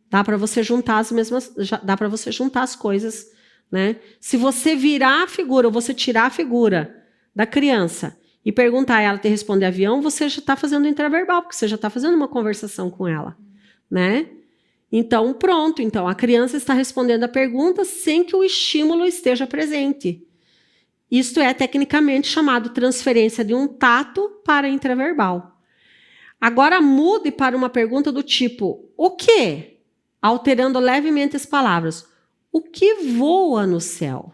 S2: Dá para você juntar as coisas, né? Se você virar a figura ou você tirar a figura da criança e perguntar a ela te responder avião, você já está fazendo intraverbal, porque você já está fazendo uma conversação com ela, né? Então, pronto. Então, a criança está respondendo a pergunta sem que o estímulo esteja presente. Isto é tecnicamente chamado transferência de um tato para intraverbal. Agora, mude para uma pergunta do tipo, o quê? Alterando levemente as palavras. O que voa no céu?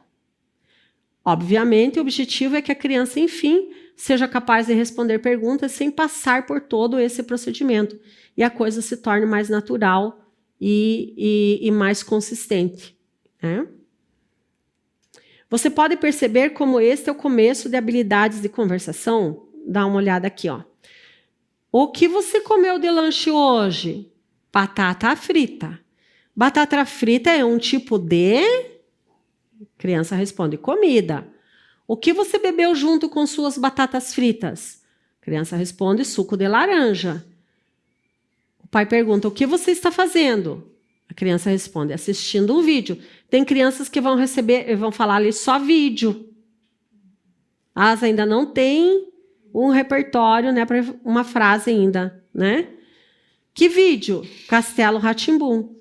S2: Obviamente, o objetivo é que a criança, enfim, seja capaz de responder perguntas sem passar por todo esse procedimento e a coisa se torne mais natural e mais consistente, né? Você pode perceber como este é o começo de habilidades de conversação? Dá uma olhada aqui, ó. O que você comeu de lanche hoje? Batata frita. Batata frita é um tipo de... Criança responde, comida. O que você bebeu junto com suas batatas fritas? Criança responde, suco de laranja. O pai pergunta, o que você está fazendo? A criança responde, assistindo um vídeo. Tem crianças que vão falar ali só vídeo. Elas ainda não têm um repertório, né, para uma frase ainda, né? Que vídeo? Castelo Rá-Tim-Bum.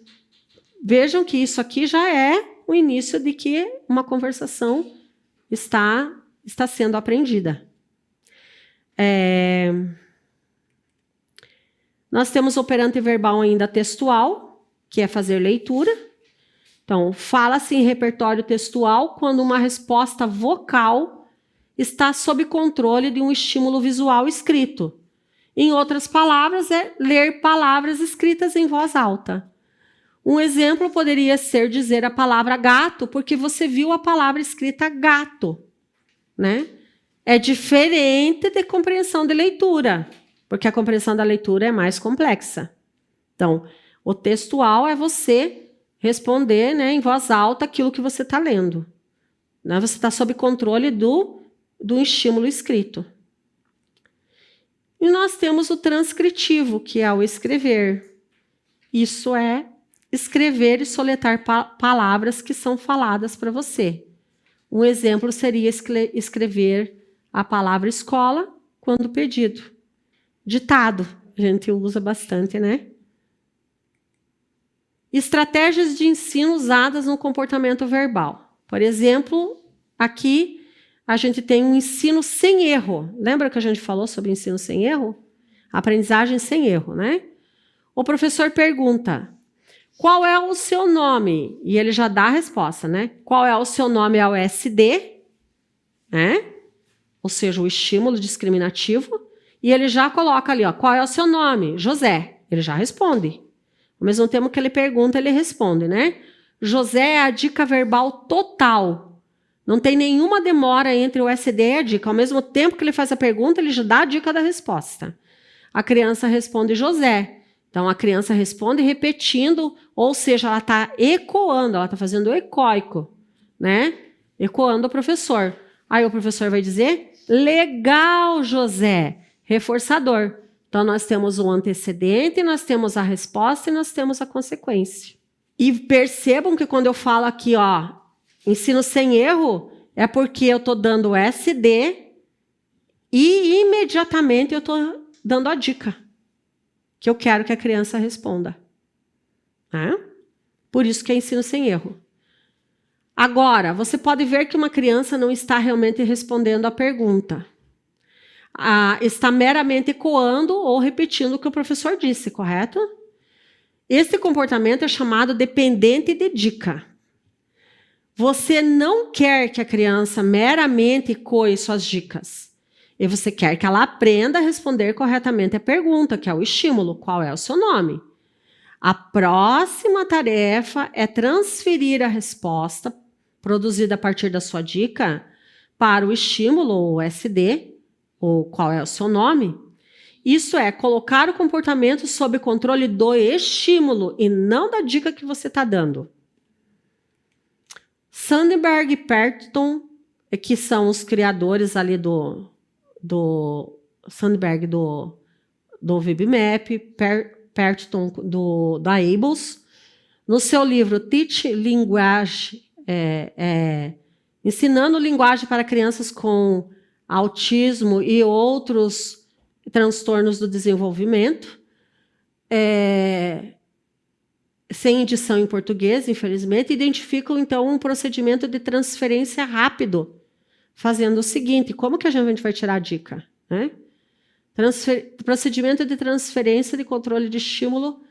S2: Vejam que isso aqui já é o início de que uma conversação está sendo aprendida. Nós temos operante verbal ainda textual, que é fazer leitura. Então, fala-se em repertório textual quando uma resposta vocal está sob controle de um estímulo visual escrito. Em outras palavras, é ler palavras escritas em voz alta. Um exemplo poderia ser dizer a palavra gato, porque você viu a palavra escrita gato, né? É diferente de compreensão de leitura, porque a compreensão da leitura é mais complexa. Então, o textual é você responder, né, em voz alta aquilo que você está lendo, né? Você está sob controle do estímulo escrito. E nós temos o transcritivo, que é o escrever. Isso é escrever e soletrar palavras que são faladas para você. Um exemplo seria escrever a palavra escola quando pedido. Ditado, a gente usa bastante, né? Estratégias de ensino usadas no comportamento verbal. Por exemplo, aqui a gente tem um ensino sem erro. Lembra que a gente falou sobre ensino sem erro? Aprendizagem sem erro, né? O professor pergunta, qual é o seu nome? E ele já dá a resposta, né? Qual é o seu nome? É o SD, né? Ou seja, o estímulo discriminativo. E ele já coloca ali, ó, qual é o seu nome? José. Ele já responde. Ao mesmo tempo que ele pergunta, ele responde, né? José é a dica verbal total. Não tem nenhuma demora entre o SD e a dica. Ao mesmo tempo que ele faz a pergunta, ele já dá a dica da resposta. A criança responde José. Então, a criança responde repetindo, ou seja, ela está ecoando, ela está fazendo ecoico, né? Ecoando o professor. Aí o professor vai dizer, legal, José, reforçador. Então, nós temos o antecedente, nós temos a resposta e nós temos a consequência. E percebam que quando eu falo aqui, ó, ensino sem erro, é porque eu estou dando o SD e imediatamente eu estou dando a dica que eu quero que a criança responda. Né? Por isso que é ensino sem erro. Agora, você pode ver que uma criança não está realmente respondendo a pergunta. Está meramente ecoando ou repetindo o que o professor disse, correto? Esse comportamento é chamado dependente de dica. Você não quer que a criança meramente ecoe suas dicas. E você quer que ela aprenda a responder corretamente a pergunta, que é o estímulo, qual é o seu nome? A próxima tarefa é transferir a resposta produzida a partir da sua dica para o estímulo, ou SD, ou qual é o seu nome. Isso é colocar o comportamento sob controle do estímulo e não da dica que você está dando. Sandberg e Perton, que são os criadores ali do Sandberg do VibMap, Perton da Abels, no seu livro Teach Language, ensinando linguagem para crianças com autismo e outros transtornos do desenvolvimento, sem edição em português, infelizmente, identificam, então, um procedimento de transferência rápido, fazendo o seguinte, como que a gente vai tirar a dica? Né? Procedimento de transferência de controle de estímulo,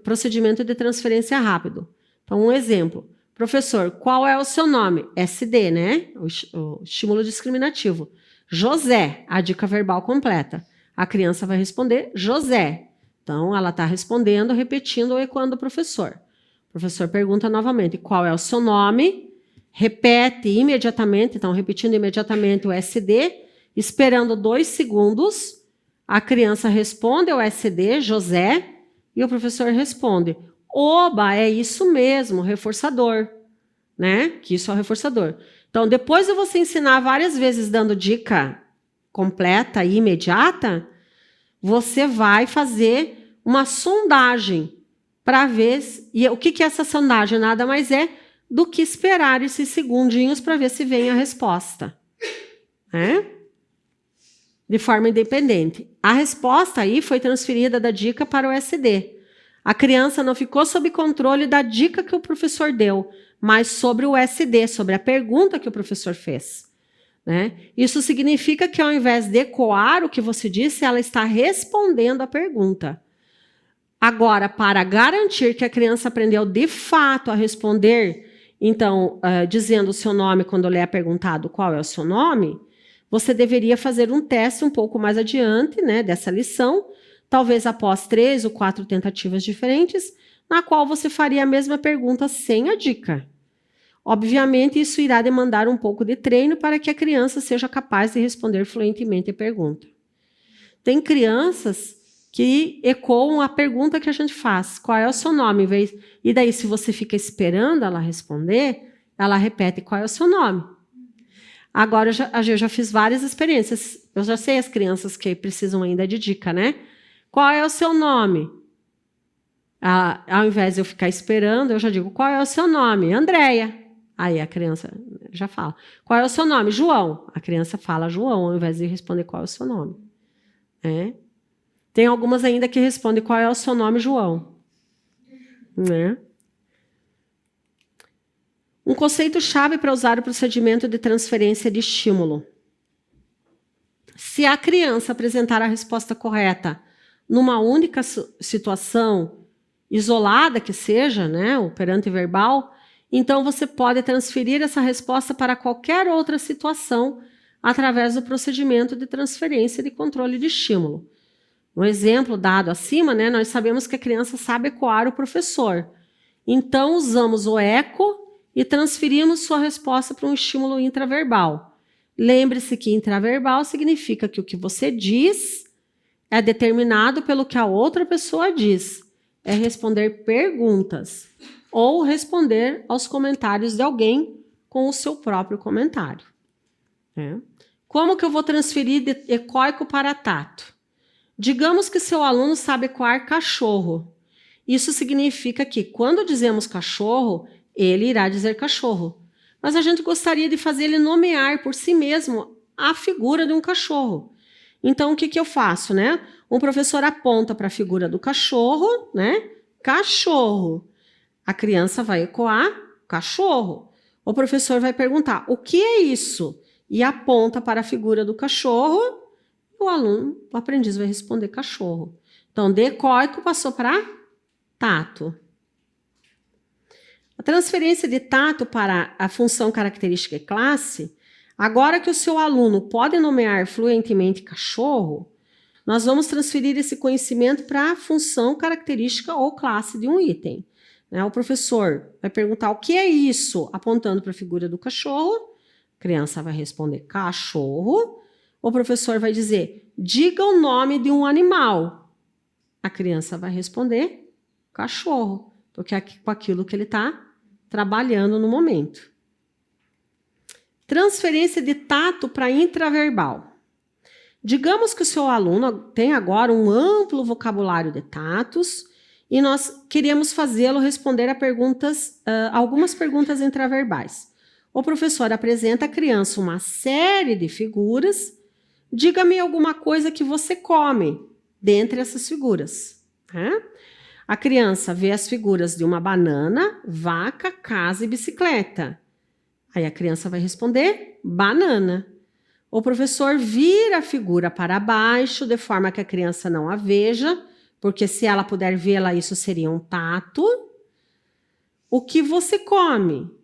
S2: procedimento de transferência rápido. Então, um exemplo. Professor, qual é o seu nome? SD, né? O estímulo discriminativo. José, a dica verbal completa. A criança vai responder José. Então, ela está respondendo, repetindo ou ecoando o professor. O professor pergunta novamente, qual é o seu nome? Repete imediatamente, então, repetindo imediatamente o SD, esperando 2 segundos, a criança responde ao SD, José, e o professor responde, oba, é isso mesmo, reforçador, né? Que isso é o reforçador. Então, depois de você ensinar várias vezes dando dica completa e imediata, você vai fazer uma sondagem para ver... E o que é essa sondagem? Nada mais é do que esperar esses segundinhos para ver se vem a resposta. Né? De forma independente. A resposta aí foi transferida da dica para o SD. A criança não ficou sob controle da dica que o professor deu, mas sobre o SD, sobre a pergunta que o professor fez. Né? Isso significa que, ao invés de ecoar o que você disse, ela está respondendo a pergunta. Agora, para garantir que a criança aprendeu de fato a responder, então, dizendo o seu nome quando lhe é perguntado qual é o seu nome, você deveria fazer um teste um pouco mais adiante, né, dessa lição, talvez após 3 ou 4 tentativas diferentes, na qual você faria a mesma pergunta sem a dica. Obviamente, isso irá demandar um pouco de treino para que a criança seja capaz de responder fluentemente a pergunta. Tem crianças que ecoam a pergunta que a gente faz. Qual é o seu nome? E daí, se você fica esperando ela responder, ela repete qual é o seu nome. Agora, eu já fiz várias experiências. Eu já sei as crianças que precisam ainda de dica, né? Qual é o seu nome? Ao invés de eu ficar esperando, eu já digo, qual é o seu nome? Andréia. Aí a criança já fala, qual é o seu nome? João. A criança fala João, ao invés de responder qual é o seu nome. É. Tem algumas ainda que respondem qual é o seu nome, João. Né? Um conceito-chave para usar o procedimento de transferência de estímulo. Se a criança apresentar a resposta correta numa única situação, isolada que seja, né, operante verbal, então você pode transferir essa resposta para qualquer outra situação através do procedimento de transferência de controle de estímulo. No exemplo dado acima, né, nós sabemos que a criança sabe ecoar o professor. Então, usamos o eco e transferimos sua resposta para um estímulo intraverbal. Lembre-se que intraverbal significa que o que você diz é determinado pelo que a outra pessoa diz. É responder perguntas ou responder aos comentários de alguém com o seu próprio comentário. Como que eu vou transferir de ecoico para tato? Digamos que seu aluno sabe ecoar cachorro. Isso significa que, quando dizemos cachorro, ele irá dizer cachorro. Mas a gente gostaria de fazer ele nomear por si mesmo a figura de um cachorro. Então, o que eu faço, né? Um professor aponta para a figura do cachorro, né? Cachorro. A criança vai ecoar cachorro. O professor vai perguntar, o que é isso? E aponta para a figura do cachorro, o aluno, o aprendiz vai responder cachorro. Então, de ecoico passou para tato. A transferência de tato para a função característica e classe, agora que o seu aluno pode nomear fluentemente cachorro, nós vamos transferir esse conhecimento para a função característica ou classe de um item. O professor vai perguntar o que é isso, apontando para a figura do cachorro. A criança vai responder cachorro. O professor vai dizer, diga o nome de um animal. A criança vai responder cachorro, porque é com aquilo que ele está trabalhando no momento. Transferência de tato para intraverbal. Digamos que o seu aluno tem agora um amplo vocabulário de tatos e nós queremos fazê-lo responder a algumas perguntas intraverbais. O professor apresenta à criança uma série de figuras. Diga-me alguma coisa que você come dentre essas figuras. A criança vê as figuras de uma banana, vaca, casa e bicicleta. Aí a criança vai responder banana. O professor vira a figura para baixo, de forma que a criança não a veja, porque se ela puder vê-la, isso seria um tato. O que você come?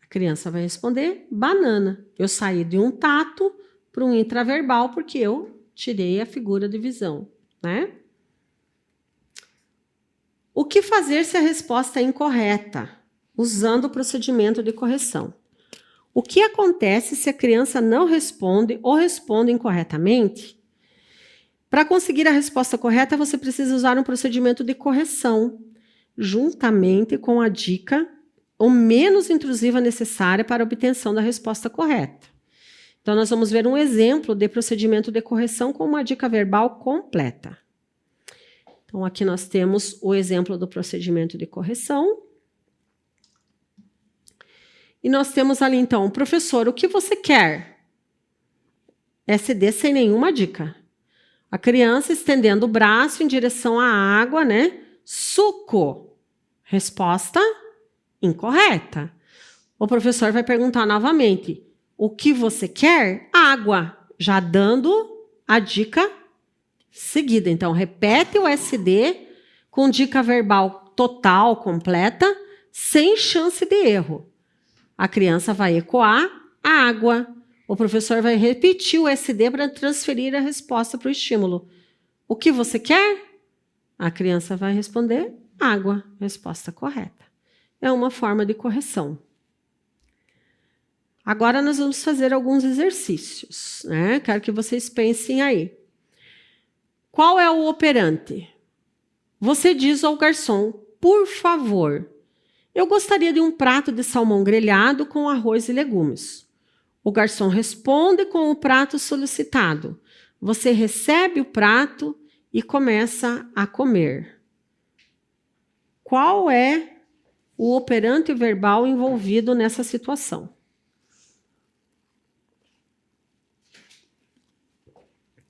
S2: A criança vai responder banana. Eu saí de um tato para um intraverbal, porque eu tirei a figura de visão, né? O que fazer se a resposta é incorreta? Usando o procedimento de correção. O que acontece se a criança não responde ou responde incorretamente? Para conseguir a resposta correta, você precisa usar um procedimento de correção, juntamente com a dica ou menos intrusiva necessária para a obtenção da resposta correta. Então, nós vamos ver um exemplo de procedimento de correção com uma dica verbal completa. Então, aqui nós temos o exemplo do procedimento de correção. E nós temos ali, então, professor, o que você quer? SD sem nenhuma dica. A criança estendendo o braço em direção à água, né? Suco. Resposta incorreta. O professor vai perguntar novamente, o que você quer? Água. Já dando a dica seguida. Então, repete o SD com dica verbal total, completa, sem chance de erro. A criança vai ecoar água. O professor vai repetir o SD para transferir a resposta para o estímulo. O que você quer? A criança vai responder água. Resposta correta. É uma forma de correção. Agora nós vamos fazer alguns exercícios, né? Quero que vocês pensem aí. Qual é o operante? Você diz ao garçom, por favor, eu gostaria de um prato de salmão grelhado com arroz e legumes. O garçom responde com o prato solicitado. Você recebe o prato e começa a comer. Qual é o operante verbal envolvido nessa situação?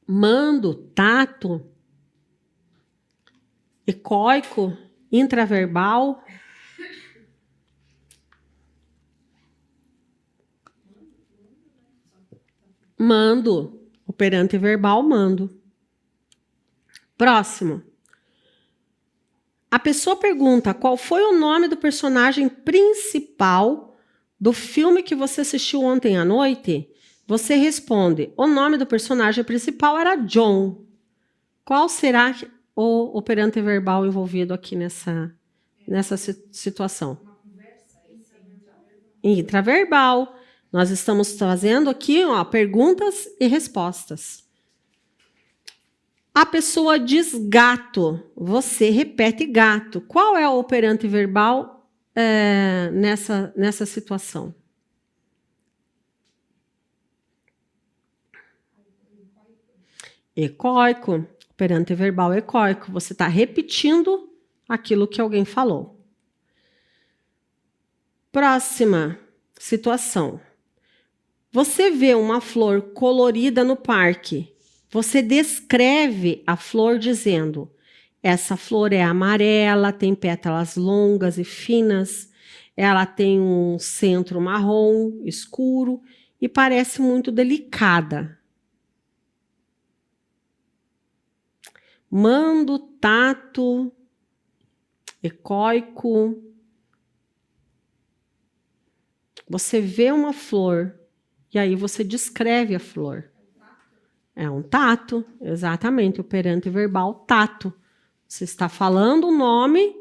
S2: Mando, tato, ecoico, intraverbal. Mando, operante verbal, mando. Próximo. A pessoa pergunta qual foi o nome do personagem principal do filme que você assistiu ontem à noite. Você responde, o nome do personagem principal era John. Qual será o operante verbal envolvido aqui nessa situação? Intraverbal. Nós estamos fazendo aqui perguntas e respostas. A pessoa diz gato. Você repete gato. Qual é o operante verbal nessa situação? Ecoico. Operante verbal ecoico. Você está repetindo aquilo que alguém falou. Próxima situação. Você vê uma flor colorida no parque. Você descreve a flor dizendo: essa flor é amarela, tem pétalas longas e finas, ela tem um centro marrom escuro e parece muito delicada. Mando, tato, ecoico. Você vê uma flor e aí você descreve a flor. É um tato, exatamente, operante verbal tato. Você está falando o nome